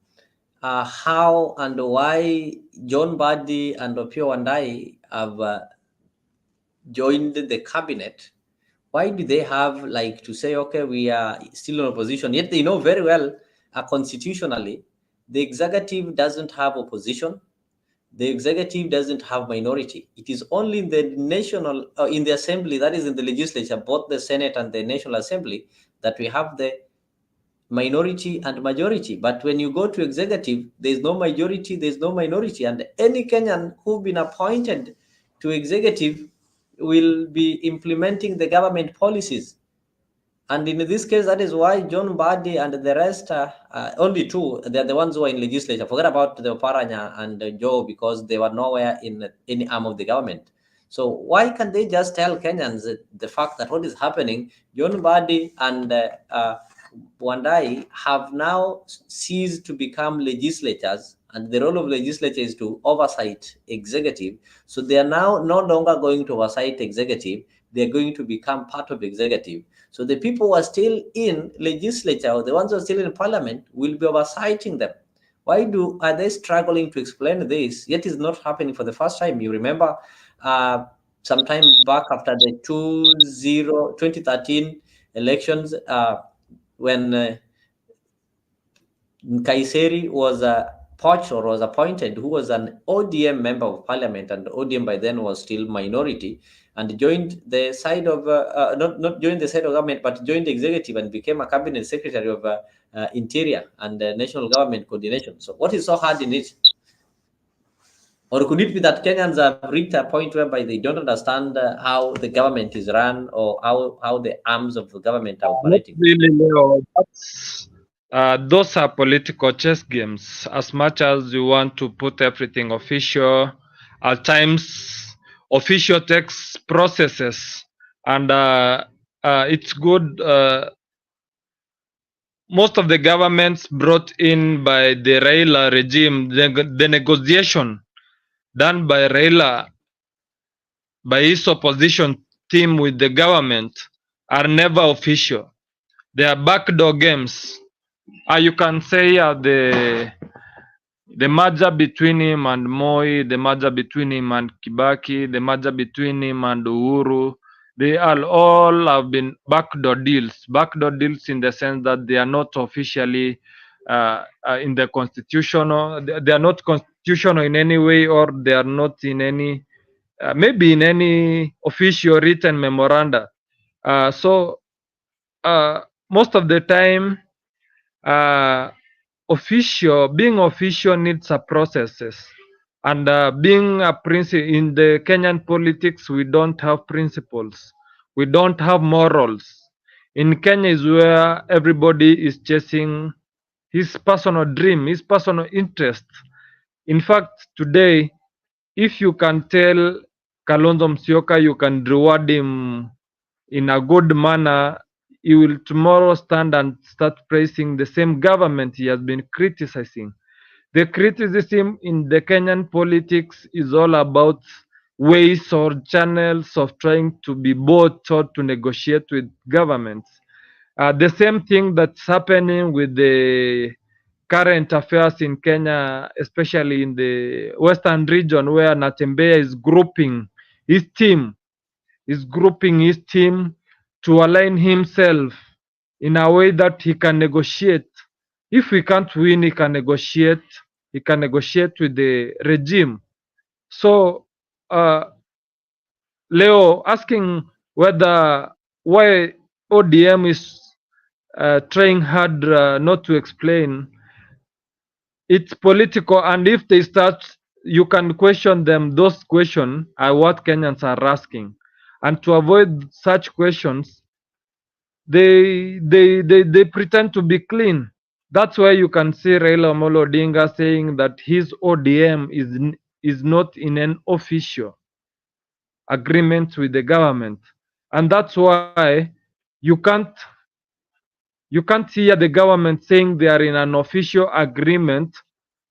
how and why John Badi and Opio and I have joined the cabinet? Why do they have like to say, okay, we are still in opposition? Yet they know very well, constitutionally, the executive doesn't have opposition. The executive doesn't have minority. It is only in the national, in the assembly, that is in the legislature, both the Senate and the National Assembly, that we have the minority and majority. But when you go to executive, there's no majority, there's no minority. And any Kenyan who've been appointed to executive will be implementing the government policies. And in this case, that is why John Badi and the rest, only two, they're the ones who are in legislature. Forget about the Paranya and Joe, because they were nowhere in any arm of the government. So why can't they just tell Kenyans the fact that what is happening, John Badi and Wandai have now ceased to become legislators, and the role of legislature is to oversight executive. So they are now no longer going to oversight executive, they're going to become part of executive. So the people who are still in legislature, or the ones who are still in parliament, will be oversighting them. Why are they struggling to explain this? Yet it's not happening for the first time. You remember sometime back after the 2013 elections, when Kaiseri was poached or was appointed, who was an ODM member of parliament, and ODM by then was still minority, and joined the side of not joined the side of government, but joined the executive and became a cabinet secretary of interior and national government coordination. So what is so hard in it? Or could it be that Kenyans have reached a point whereby they don't understand how the government is run, or how the arms of the government are Not operating? really, Leo. Those are political chess games. As much as you want to put everything official, at times official takes processes, and it's good. Most of the governments brought in by the Raila regime, the negotiation done by Raila, by his opposition team with the government, are never official. They are backdoor games. You can say the merger between him and Moi, the merger between him and Kibaki, the merger between him and Uhuru, they are all have been backdoor deals. Backdoor deals in the sense that they are not officially in the constitutional. They are not constitutional in any way, or they are not in any maybe in any official written memoranda. So most of the time, uh, being official needs a processes, and being a in the Kenyan politics, we don't have principles, we don't have morals. In Kenya is where everybody is chasing his personal dream, his personal interest. In fact, today, if you can tell Kalonzo Musyoka you can reward him in a good manner, he will tomorrow stand and start praising the same government he has been criticizing. The criticism in the Kenyan politics is all about ways or channels of trying to be bought or to negotiate with governments. The same thing that's happening with the current affairs in Kenya, especially in the western region, where Natembeya is grouping his team to align himself in a way that he can negotiate. If we can't win, he can negotiate. He can negotiate with the regime. So, Leo, asking why ODM is trying hard not to explain, it's political, and if they start, you can question them. Those questions are what Kenyans are asking, and to avoid such questions, they pretend to be clean. That's why you can see Raila Amolo Odinga saying that his ODM is not in an official agreement with the government, and that's why you can't you can't hear the government saying they are in an official agreement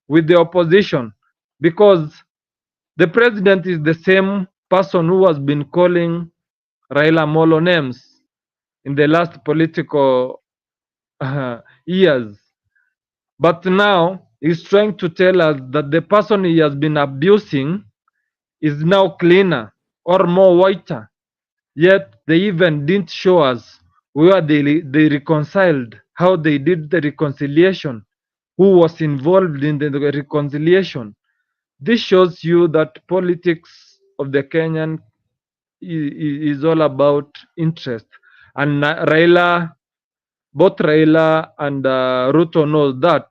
with the opposition, because the president is the same person who has been calling Raila Amolo names in the last political years. But now he's trying to tell us that the person he has been abusing is now cleaner or more whiter. Yet they even didn't show us where they reconciled, how they did the reconciliation, who was involved in the reconciliation. This shows you that politics of the Kenyan is all about interest. And both Raila and Ruto know that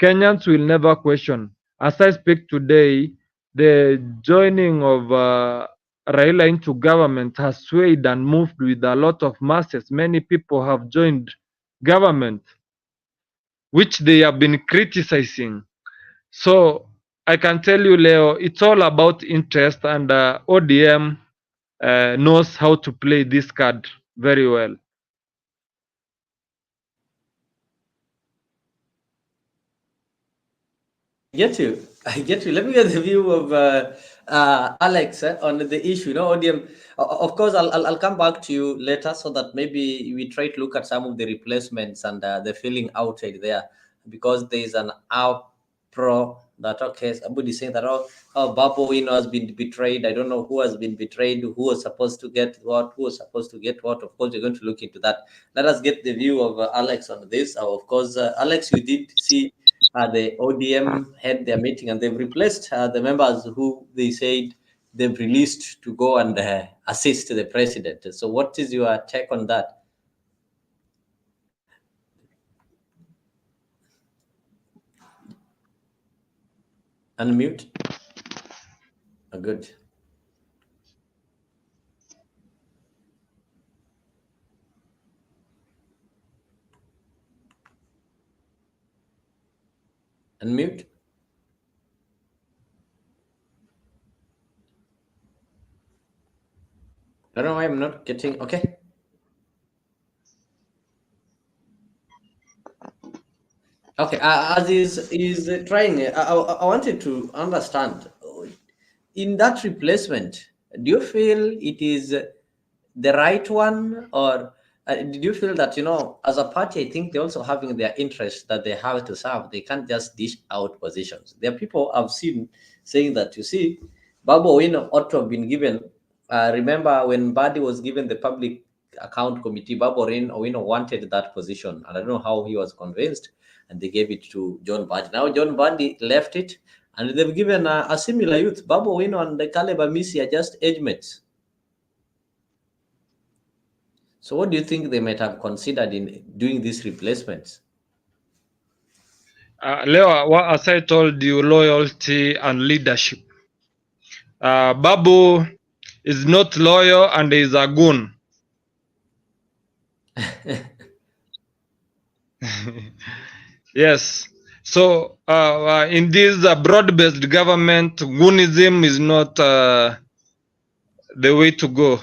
Kenyans will never question. As I speak today, the joining of Raila into government has swayed and moved with a lot of masses. Many people have joined government, which they have been criticizing. So I can tell you, Leo, it's all about interest, and ODM knows how to play this card very well. I get you. Let me get the view of Alex on the issue. ODM. Of course, I'll come back to you later, so that maybe we try to look at some of the replacements and the feeling outside there, because there is an pro that, okay, somebody saying that, Babu has been betrayed. I don't know who has been betrayed, who was supposed to get what, who was supposed to get what. Of course, we're going to look into that. Let us get the view of Alex on this. Of course, Alex, you did see the ODM had their meeting and they've replaced the members who they said they've released to go and assist the president. So what is your take on that? Unmute. Oh, good. Unmute. I don't know why I'm not getting, okay. Okay, as is trying, I wanted to understand, in that replacement, do you feel it is the right one, or did you feel that, as a party, I think they're also having their interest that they have to serve. They can't just dish out positions. There are people I've seen saying that, you see, Babu Owino ought to have been given, remember when Badi was given the public account committee, Babu Owino wanted that position, and I don't know how he was convinced, and they gave it to John Badi. Now John Badi left it, and they've given a similar youth. Babu Owino and Caleb Amisi are just age mates. So what do you think they might have considered in doing these replacements? Leo, as I told you, loyalty and leadership. Babu is not loyal and is a goon. Yes. So in this broad-based government, goonism is not the way to go.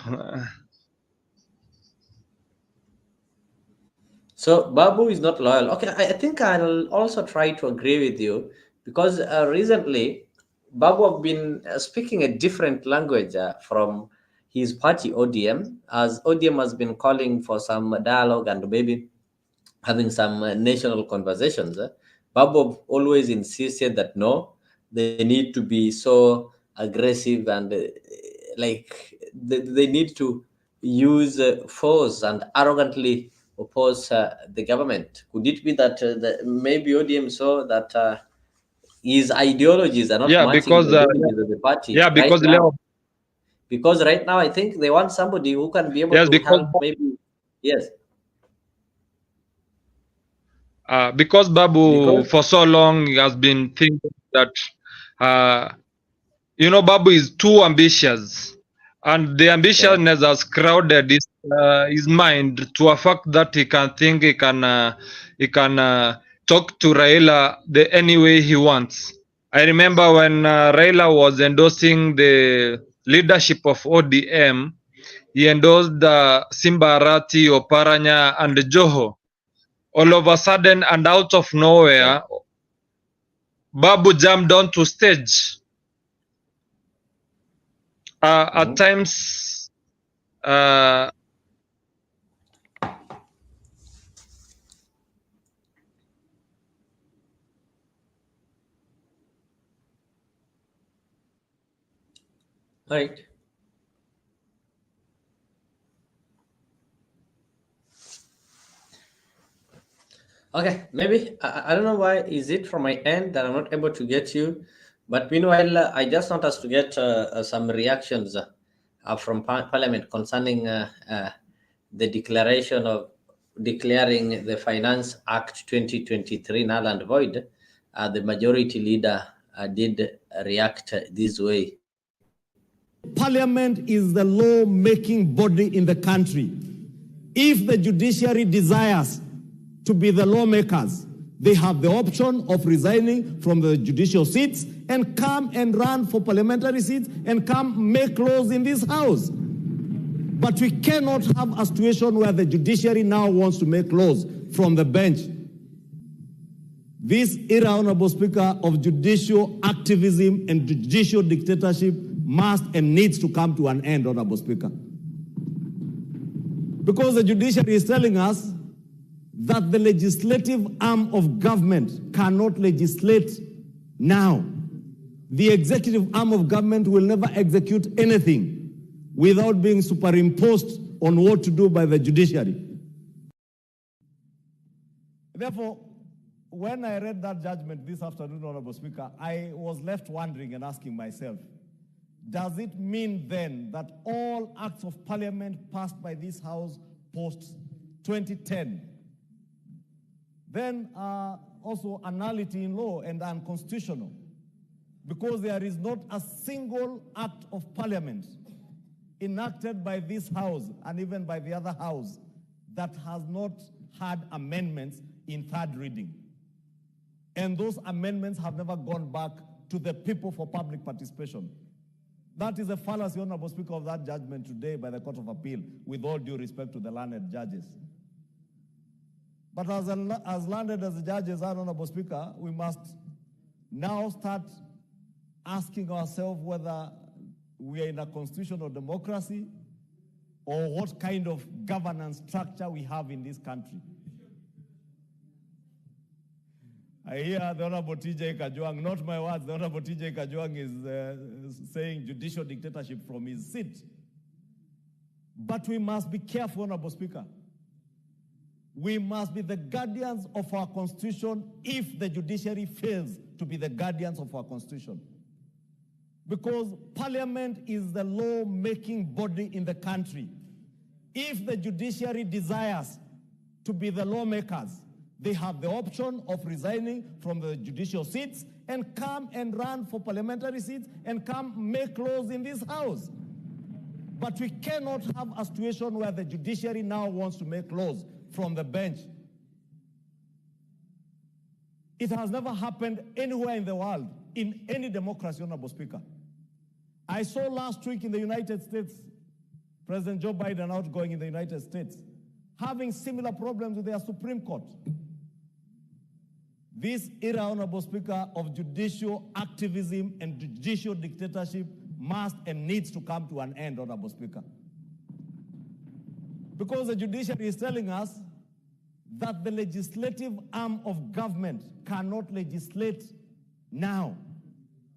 So Babu is not loyal. Okay, I think I'll also try to agree with you, because recently Babu have been speaking a different language from his party ODM, as ODM has been calling for some dialogue and maybe having some national conversations. Babu always insisted that no, they need to be so aggressive and like they need to use force and arrogantly oppose the government. Could it be that maybe ODM saw that his ideologies are not matching the ideologies of the party because right now? Leo, Because right now I think they want somebody who can be able to help maybe. Yes. Because Babu for so long has been thinking that Babu is too ambitious, and the ambitiousness has crowded his mind to a fact that he can think he can talk to Raila any way he wants. I remember when Raila was endorsing the leadership of ODM, he endorsed Simba Arati, Oparanya, and Joho. All of a sudden and out of nowhere, Babu jumped onto stage. At times, Right. Okay, maybe I don't know why is it from my end that I'm not able to get you, but meanwhile I just want us to get some reactions from Parliament concerning the declaration of declaring the Finance Act 2023 null and void. The majority leader did react this way. Parliament is the law-making body in the country. If the judiciary desires to be the lawmakers, they have the option of resigning from the judicial seats and come and run for parliamentary seats and come make laws in this house. But we cannot have a situation where the judiciary now wants to make laws from the bench. This era, Honorable Speaker, of judicial activism and judicial dictatorship must and needs to come to an end, Honorable Speaker. Because the judiciary is telling us that the legislative arm of government cannot legislate now. The executive arm of government will never execute anything without being superimposed on what to do by the judiciary. Therefore, when I read that judgment this afternoon, Honorable Speaker, I was left wondering and asking myself, does it mean then that all acts of parliament passed by this House post 2010 then are also a nullity in law and unconstitutional? Because there is not a single act of parliament enacted by this House and even by the other House that has not had amendments in third reading. And those amendments have never gone back to the people for public participation. That is a fallacy, Honorable Speaker, of that judgment today by the Court of Appeal, with all due respect to the learned judges. But as learned as the judges are, Honorable Speaker, we must now start asking ourselves whether we are in a constitutional democracy or what kind of governance structure we have in this country. I hear the Honorable TJ Kajwang, not my words, the Honorable TJ Kajwang is saying judicial dictatorship from his seat. But we must be careful, Honorable Speaker. We must be the guardians of our Constitution if the judiciary fails to be the guardians of our Constitution. Because Parliament is the law-making body in the country. If the judiciary desires to be the lawmakers, they have the option of resigning from the judicial seats and come and run for parliamentary seats and come make laws in this House. But we cannot have a situation where the judiciary now wants to make laws from the bench. It has never happened anywhere in the world, in any democracy, Honorable Speaker. I saw last week in the United States, President Joe Biden outgoing in the United States, having similar problems with their Supreme Court. This era, Honorable Speaker, of judicial activism and judicial dictatorship must and needs to come to an end, Honorable Speaker. Because the judiciary is telling us that the legislative arm of government cannot legislate now.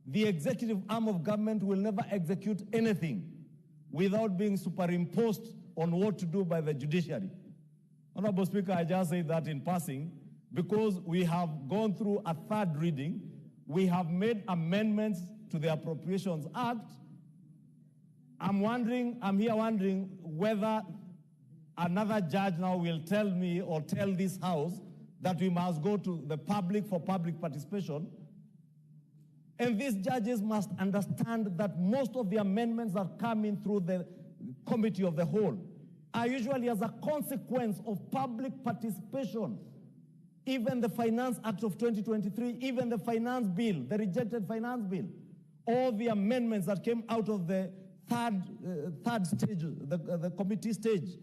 The executive arm of government will never execute anything without being superimposed on what to do by the judiciary. Honorable Speaker, I just say that in passing, because we have gone through a third reading, we have made amendments to the Appropriations Act. I'm here wondering whether another judge now will tell me or tell this House that we must go to the public for public participation. And these judges must understand that most of the amendments that come in through the Committee of the Whole are usually as a consequence of public participation. Even the Finance Act of 2023, even the finance bill, the rejected finance bill, all the amendments that came out of the third stage, the committee stage,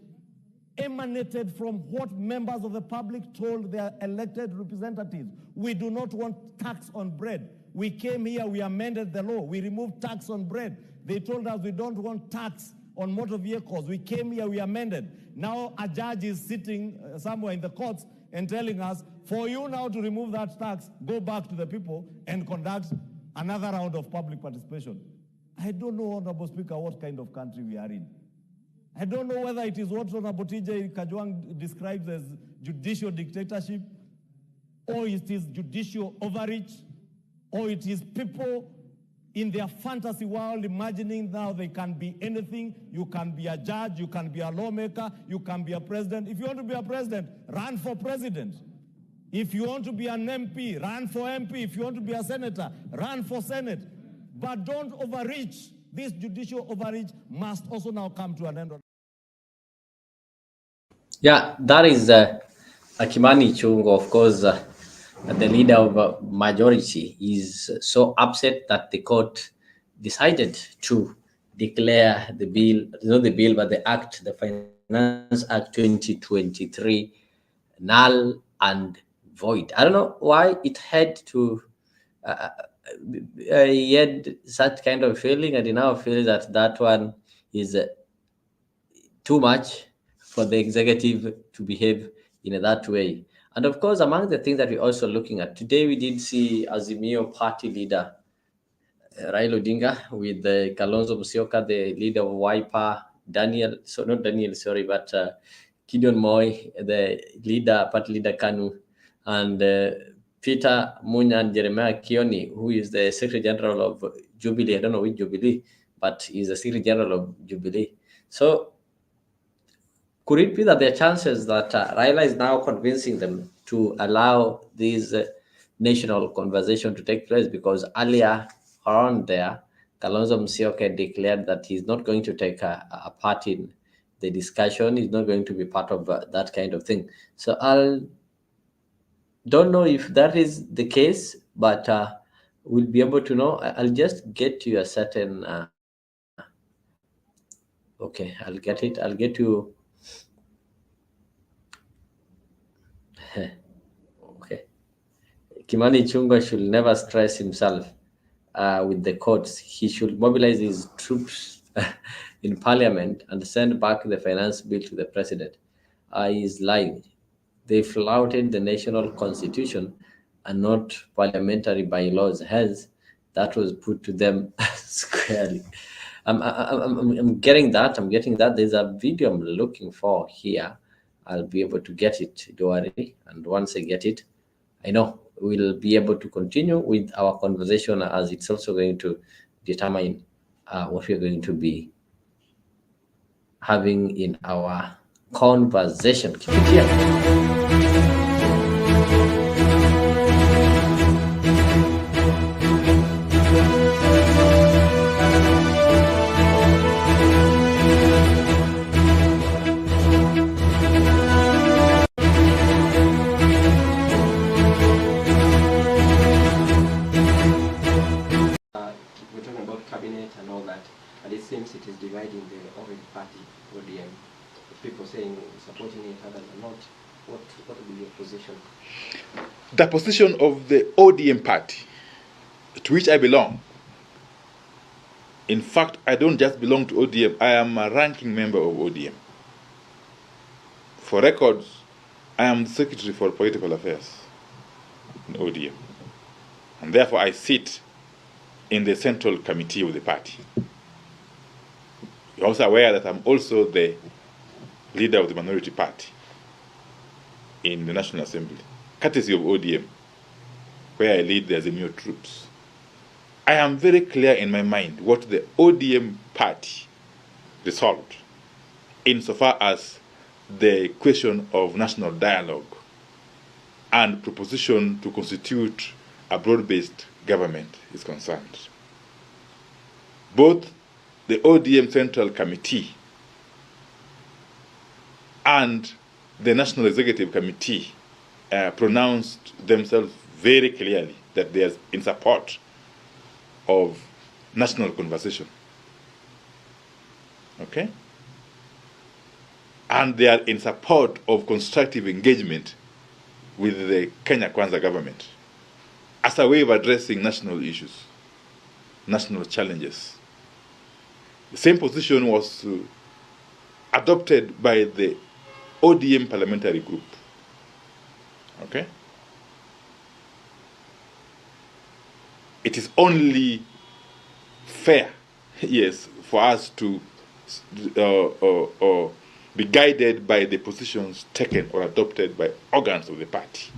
emanated from what members of the public told their elected representatives. We do not want tax on bread. We came here, we amended the law, we removed tax on bread. They told us we don't want tax on motor vehicles. We came here, we amended. Now a judge is sitting somewhere in the courts and telling us, for you now to remove that tax, go back to the people and conduct another round of public participation. I don't know, Honorable Speaker, what kind of country we are in. I don't know whether it is what Honorable TJ Kajwang describes as judicial dictatorship, or it is judicial overreach, or it is people in their fantasy world imagining now they can be anything. You can be a judge, you can be a lawmaker, you can be a president. If you want to be a president, run for president. If you want to be an MP, run for MP. If you want to be a senator, run for Senate. But don't overreach. This judicial overreach must also now come to an end. Yeah, that is Akimani Chungo, of course. The leader of a majority is so upset that the court decided to declare the bill, not the bill, but the act, the Finance Act 2023, null and void. I don't know why it had to, I had such kind of feeling. I did not feel that that one is too much for the executive to behave in that way. And of course, among the things that we're also looking at today, we did see Azimio party leader Raila Odinga with Kalonzo Musyoka, the leader of Wiper, Gideon Moi, the leader, party leader Kanu, and Peter Munya and Jeremiah Kioni, who is the Secretary General of Jubilee. I don't know which Jubilee, but he's the Secretary General of Jubilee. So could it be that there are chances that Raila is now convincing them to allow this national conversation to take place? Because earlier around there, Kalonzo Musyoka declared that he's not going to take a part in the discussion. He's not going to be part of that kind of thing. So I don't know if that is the case, but we'll be able to know. I'll just get you a certain. Okay, I'll get it. I'll get you. Okay. Kimani Chungwa should never stress himself with the courts. He should mobilize his troops in parliament and send back the finance bill to the president. He's lying. They flouted the national constitution and not parliamentary bylaws. Hence, that was put to them squarely. I'm getting that. I'm getting that. There's a video I'm looking for here. I'll be able to get it. Don't worry. And once I get it, I know we'll be able to continue with our conversation, as it's also going to determine what we're going to be having in our conversation. Keep it here. We're talking about cabinet and all that, and it seems it is dividing the orange party, ODM. People saying supporting it, others are not. What will be your position? The position of the ODM party, to which I belong. In fact, I don't just belong to ODM, I am a ranking member of ODM. For records, I am the Secretary for Political Affairs in ODM. And therefore I sit in the Central Committee of the party. You're also aware that I'm also the leader of the minority party in the National Assembly, courtesy of ODM, where I lead the Azimio troops. I am very clear in my mind what the ODM party resolved insofar as the question of national dialogue and proposition to constitute a broad-based government is concerned. Both the ODM Central Committee and the National Executive Committee pronounced themselves very clearly that they are in support of national conversation. Okay? And they are in support of constructive engagement with the Kenya Kwanza government as a way of addressing national issues, national challenges. The same position was adopted by the ODM parliamentary group. Okay? It is only fair, yes, for us to be guided by the positions taken or adopted by organs of the party.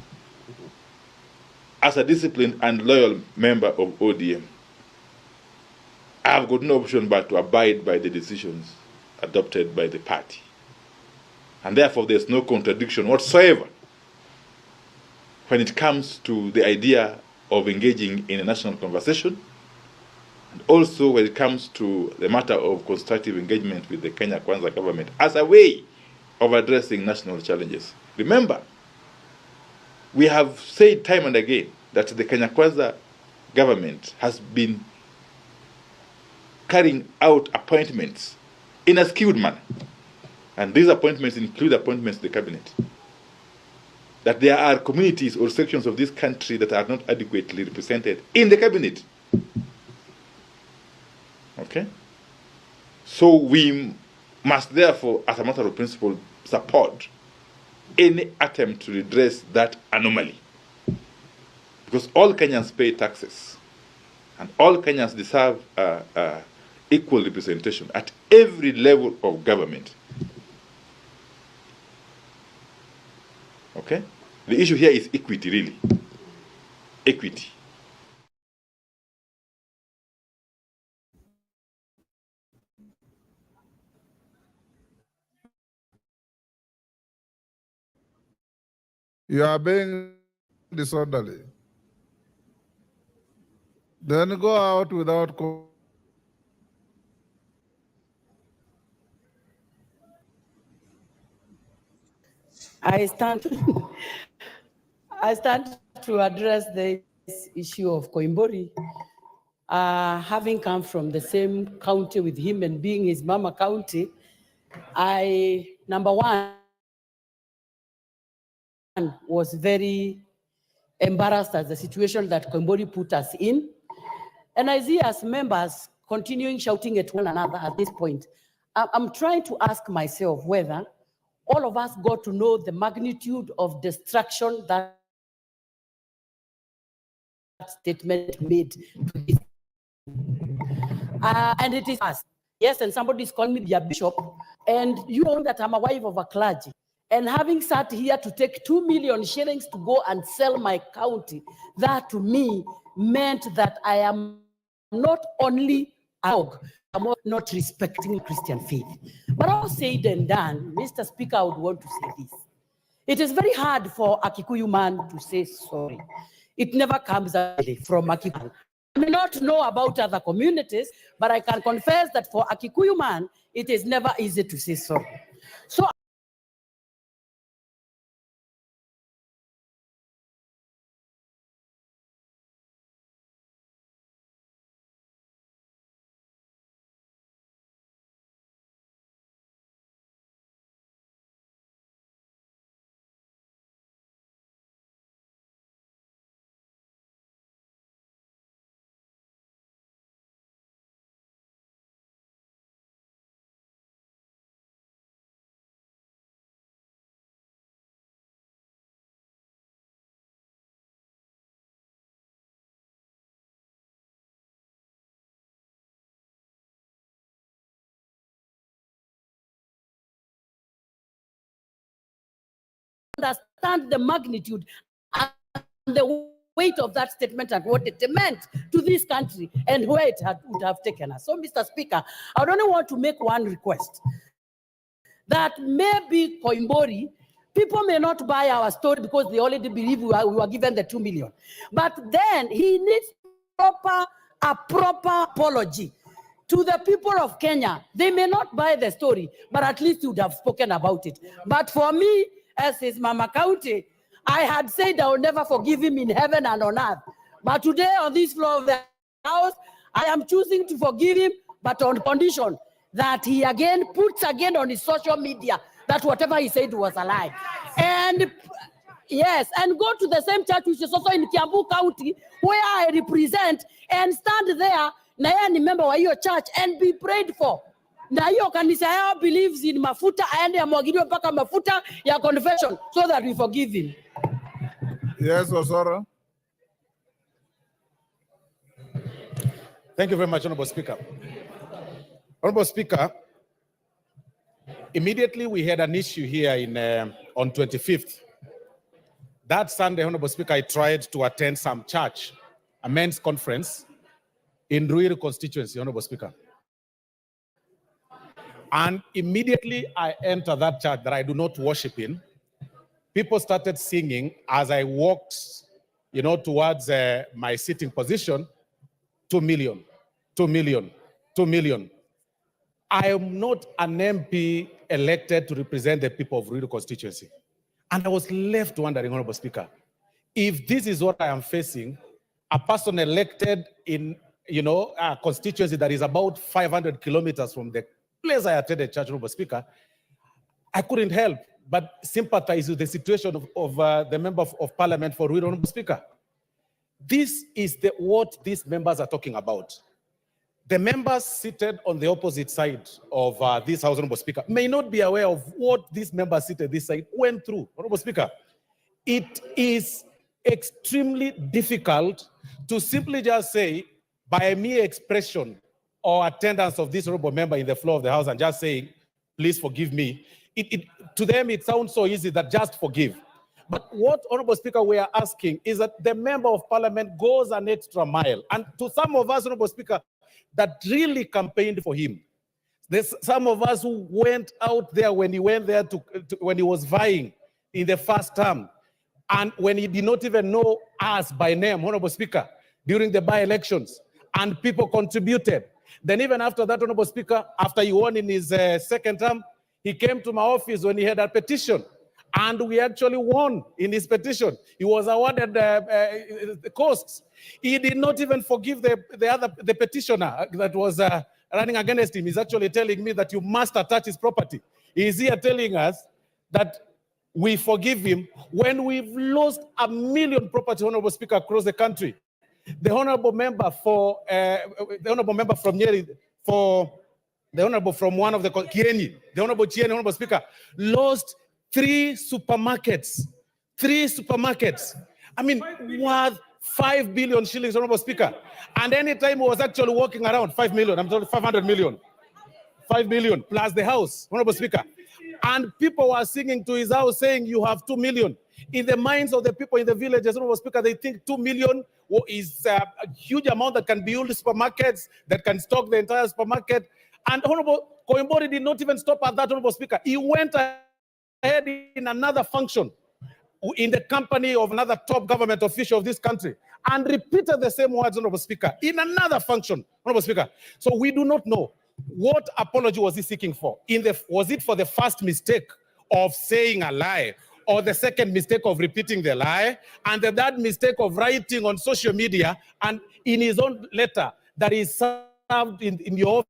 As a disciplined and loyal member of ODM, I have got no option but to abide by the decisions adopted by the party. And therefore, there's no contradiction whatsoever when it comes to the idea of engaging in a national conversation, and also when it comes to the matter of constructive engagement with the Kenya Kwanza government as a way of addressing national challenges. Remember, we have said time and again that the Kenya Kwanza government has been carrying out appointments in a skewed manner. And these appointments include appointments to the cabinet. That there are communities or sections of this country that are not adequately represented in the cabinet. Okay? So we must therefore, as a matter of principle, support any attempt to redress that anomaly. Because all Kenyans pay taxes, and all Kenyans deserve equal representation at every level of government. Okay? The issue here is equity, really. equity. You are being disorderly. Then go out without. I stand to address this issue of Koimburi. Having come from the same county with him and being his mama county, number one, was very embarrassed at the situation that Koimburi put us in. And I see as members continuing shouting at one another at this point, I'm trying to ask myself whether all of us got to know the magnitude of destruction that statement made to this. And it is us. Yes, and somebody is calling me their bishop, and you know that I'm a wife of a clergy. And having sat here to take 2 million shillings to go and sell my county, that to me meant that I am not only a dog, I'm not respecting Christian faith. But all said and done, Mr. Speaker, I would want to say this. It is very hard for a Kikuyu man to say sorry. It never comes from a Kikuyu. I may not know about other communities, but I can confess that for a Kikuyu man, it is never easy to say sorry. So understand the magnitude and the weight of that statement and what it meant to this country and where it would have taken us. So, Mr. Speaker, I would only want to make one request, that maybe Koimburi, people may not buy our story because they already believe we were given the 2 million. But then he needs a proper apology to the people of Kenya. They may not buy the story, but at least he would have spoken about it. But for me, as his mama county, I had said I will never forgive him in heaven and on earth. But today on this floor of the house, I am choosing to forgive him, but on condition that he again puts again on his social media that whatever he said was a lie. And yes, and go to the same church which is also in Kiambu County, where I represent, and stand there, na yeye ni member wa hiyo church, and be prayed for. Na hiyo kanisa yao believes in mafuta, aende amwagiliwe mpaka mafuta ya confession so that we forgive him. Yes, Osoro. Thank you very much, Honorable Speaker. Honorable Speaker, immediately we had an issue here on 25th. That Sunday, Honorable Speaker, I tried to attend some church, a men's conference in Ruiru constituency, Honorable Speaker. And immediately I entered that church that I do not worship in. People started singing as I walked, towards my sitting position, 2 million, 2 million, 2 million. I am not an MP elected to represent the people of Ruiru constituency. And I was left wondering, Honorable Speaker, if this is what I am facing, a person elected in, a constituency that is about 500 kilometers from the place I attended church, Honorable Speaker, I couldn't help but sympathize with the situation of the member of parliament for Ruiru, Honorable Speaker. This is what these members are talking about. The members seated on the opposite side of this House, Honorable Speaker, may not be aware of what these members seated this side went through, Honorable Speaker. It is extremely difficult to simply just say, by a mere expression or attendance of this honorable member in the floor of the House and just saying, please forgive me. To them, it sounds so easy that just forgive. But what, Honorable Speaker, we are asking is that the member of parliament goes an extra mile. And to some of us, Honorable Speaker, that really campaigned for him. There's some of us who went out there when he went there when he was vying in the first term. And when he did not even know us by name, Honorable Speaker, during the by-elections, and people contributed. Then even after that, Honorable Speaker, after he won in his second term, he came to my office when he had a petition. And we actually won in his petition. He was awarded the costs. He did not even forgive the petitioner that was running against him. He's actually telling me that you must attach his property. He's here telling us that we forgive him when we've lost 1 million property, Honorable Speaker, across the country. The honorable member from Nyeri, the honorable from one of the Kieni, the honorable Chieni, Honorable Speaker, lost 3 supermarkets. 3 supermarkets. I mean, worth 5 billion shillings, Honorable Speaker. And anytime he was actually walking around, 5 million, I'm sorry, 500 million. 5 million plus the house, Honorable Speaker. And people were singing to his house saying, you have 2 million. In the minds of the people in the villages, Honorable Speaker, they think 2 million is a huge amount that can build supermarkets, that can stock the entire supermarket. And Honorable Koimburi did not even stop at that, Honorable Speaker. He went ahead in another function in the company of another top government official of this country and repeated the same words, Honorable Speaker, in another function, Honorable Speaker. So we do not know what apology was he seeking for. Was it for the first mistake of saying a lie, or the second mistake of repeating the lie, and the third mistake of writing on social media and in his own letter that he served in your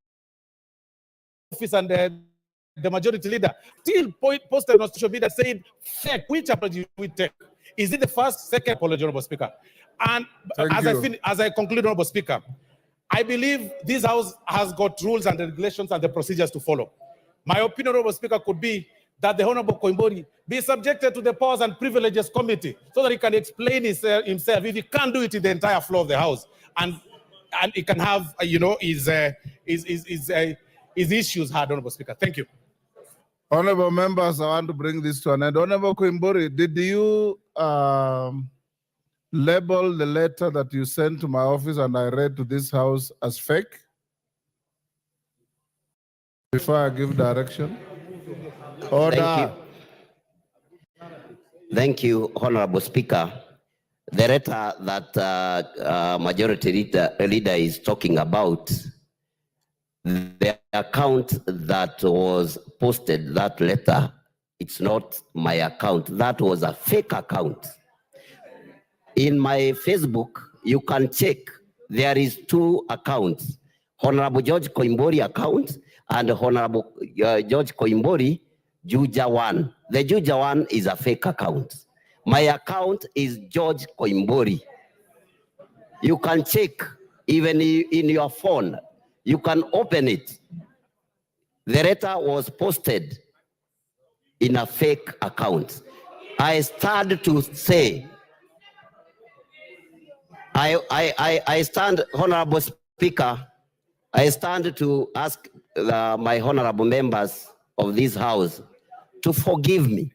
office and the majority leader still posted on social media saying fake? Which apology we take? Is it the first, second apology, Honorable Speaker? And as I conclude, Honorable Speaker, I believe this House has got rules and regulations and the procedures to follow. My opinion, Honorable Speaker, could be that the Honorable Koimburi be subjected to the Powers and Privileges Committee so that he can explain himself if he can't do it in the entire floor of the House, and he can have, his issues heard, Honorable Speaker. Thank you. Honorable members, I want to bring this to an end. Honorable Koimburi, did you label the letter that you sent to my office and I read to this House as fake? Before I give direction. Order. Thank you, Honorable Speaker. The letter that Majority Leader is talking about, the account that was posted that letter, it's not my account. That was a fake account. In my Facebook, you can check. There is 2 accounts, Honorable George Koimburi account and Honorable George Koimburi Juja 1. The Juja 1 is a fake account. My account is George Koimburi. You can check even in your phone. You can open it. The letter was posted in a fake account. I stand to say, I stand, Honorable Speaker, I stand to ask my honorable members of this House to forgive me.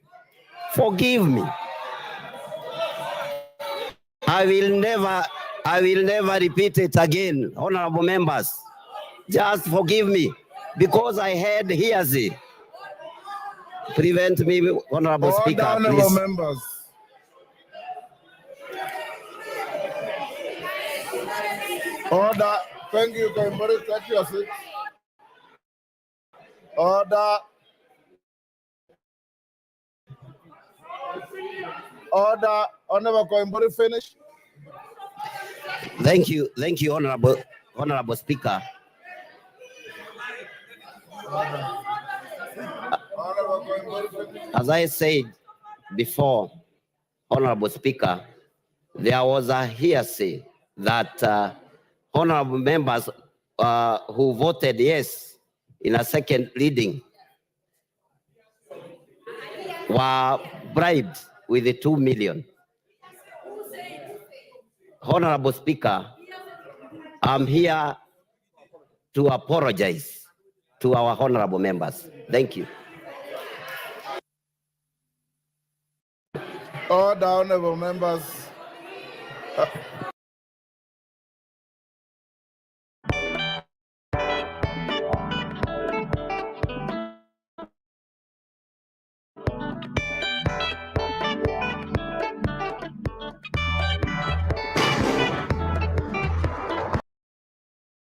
Forgive me. I will never repeat it again, honorable members. Just forgive me, because I had hearsay. Prevent me, Honorable Speaker, honorable please. Members. Order. Thank you, Koimburi. Take your seat. Order. Order. Honorable Koimburi, finish. Thank you, Honorable Speaker. As I said before, Honorable Speaker, there was a hearsay that honorable members who voted yes in a second reading were bribed with the 2 million. Honorable Speaker, I'm here to apologize to our honorable members. Thank you. Order, honorable members.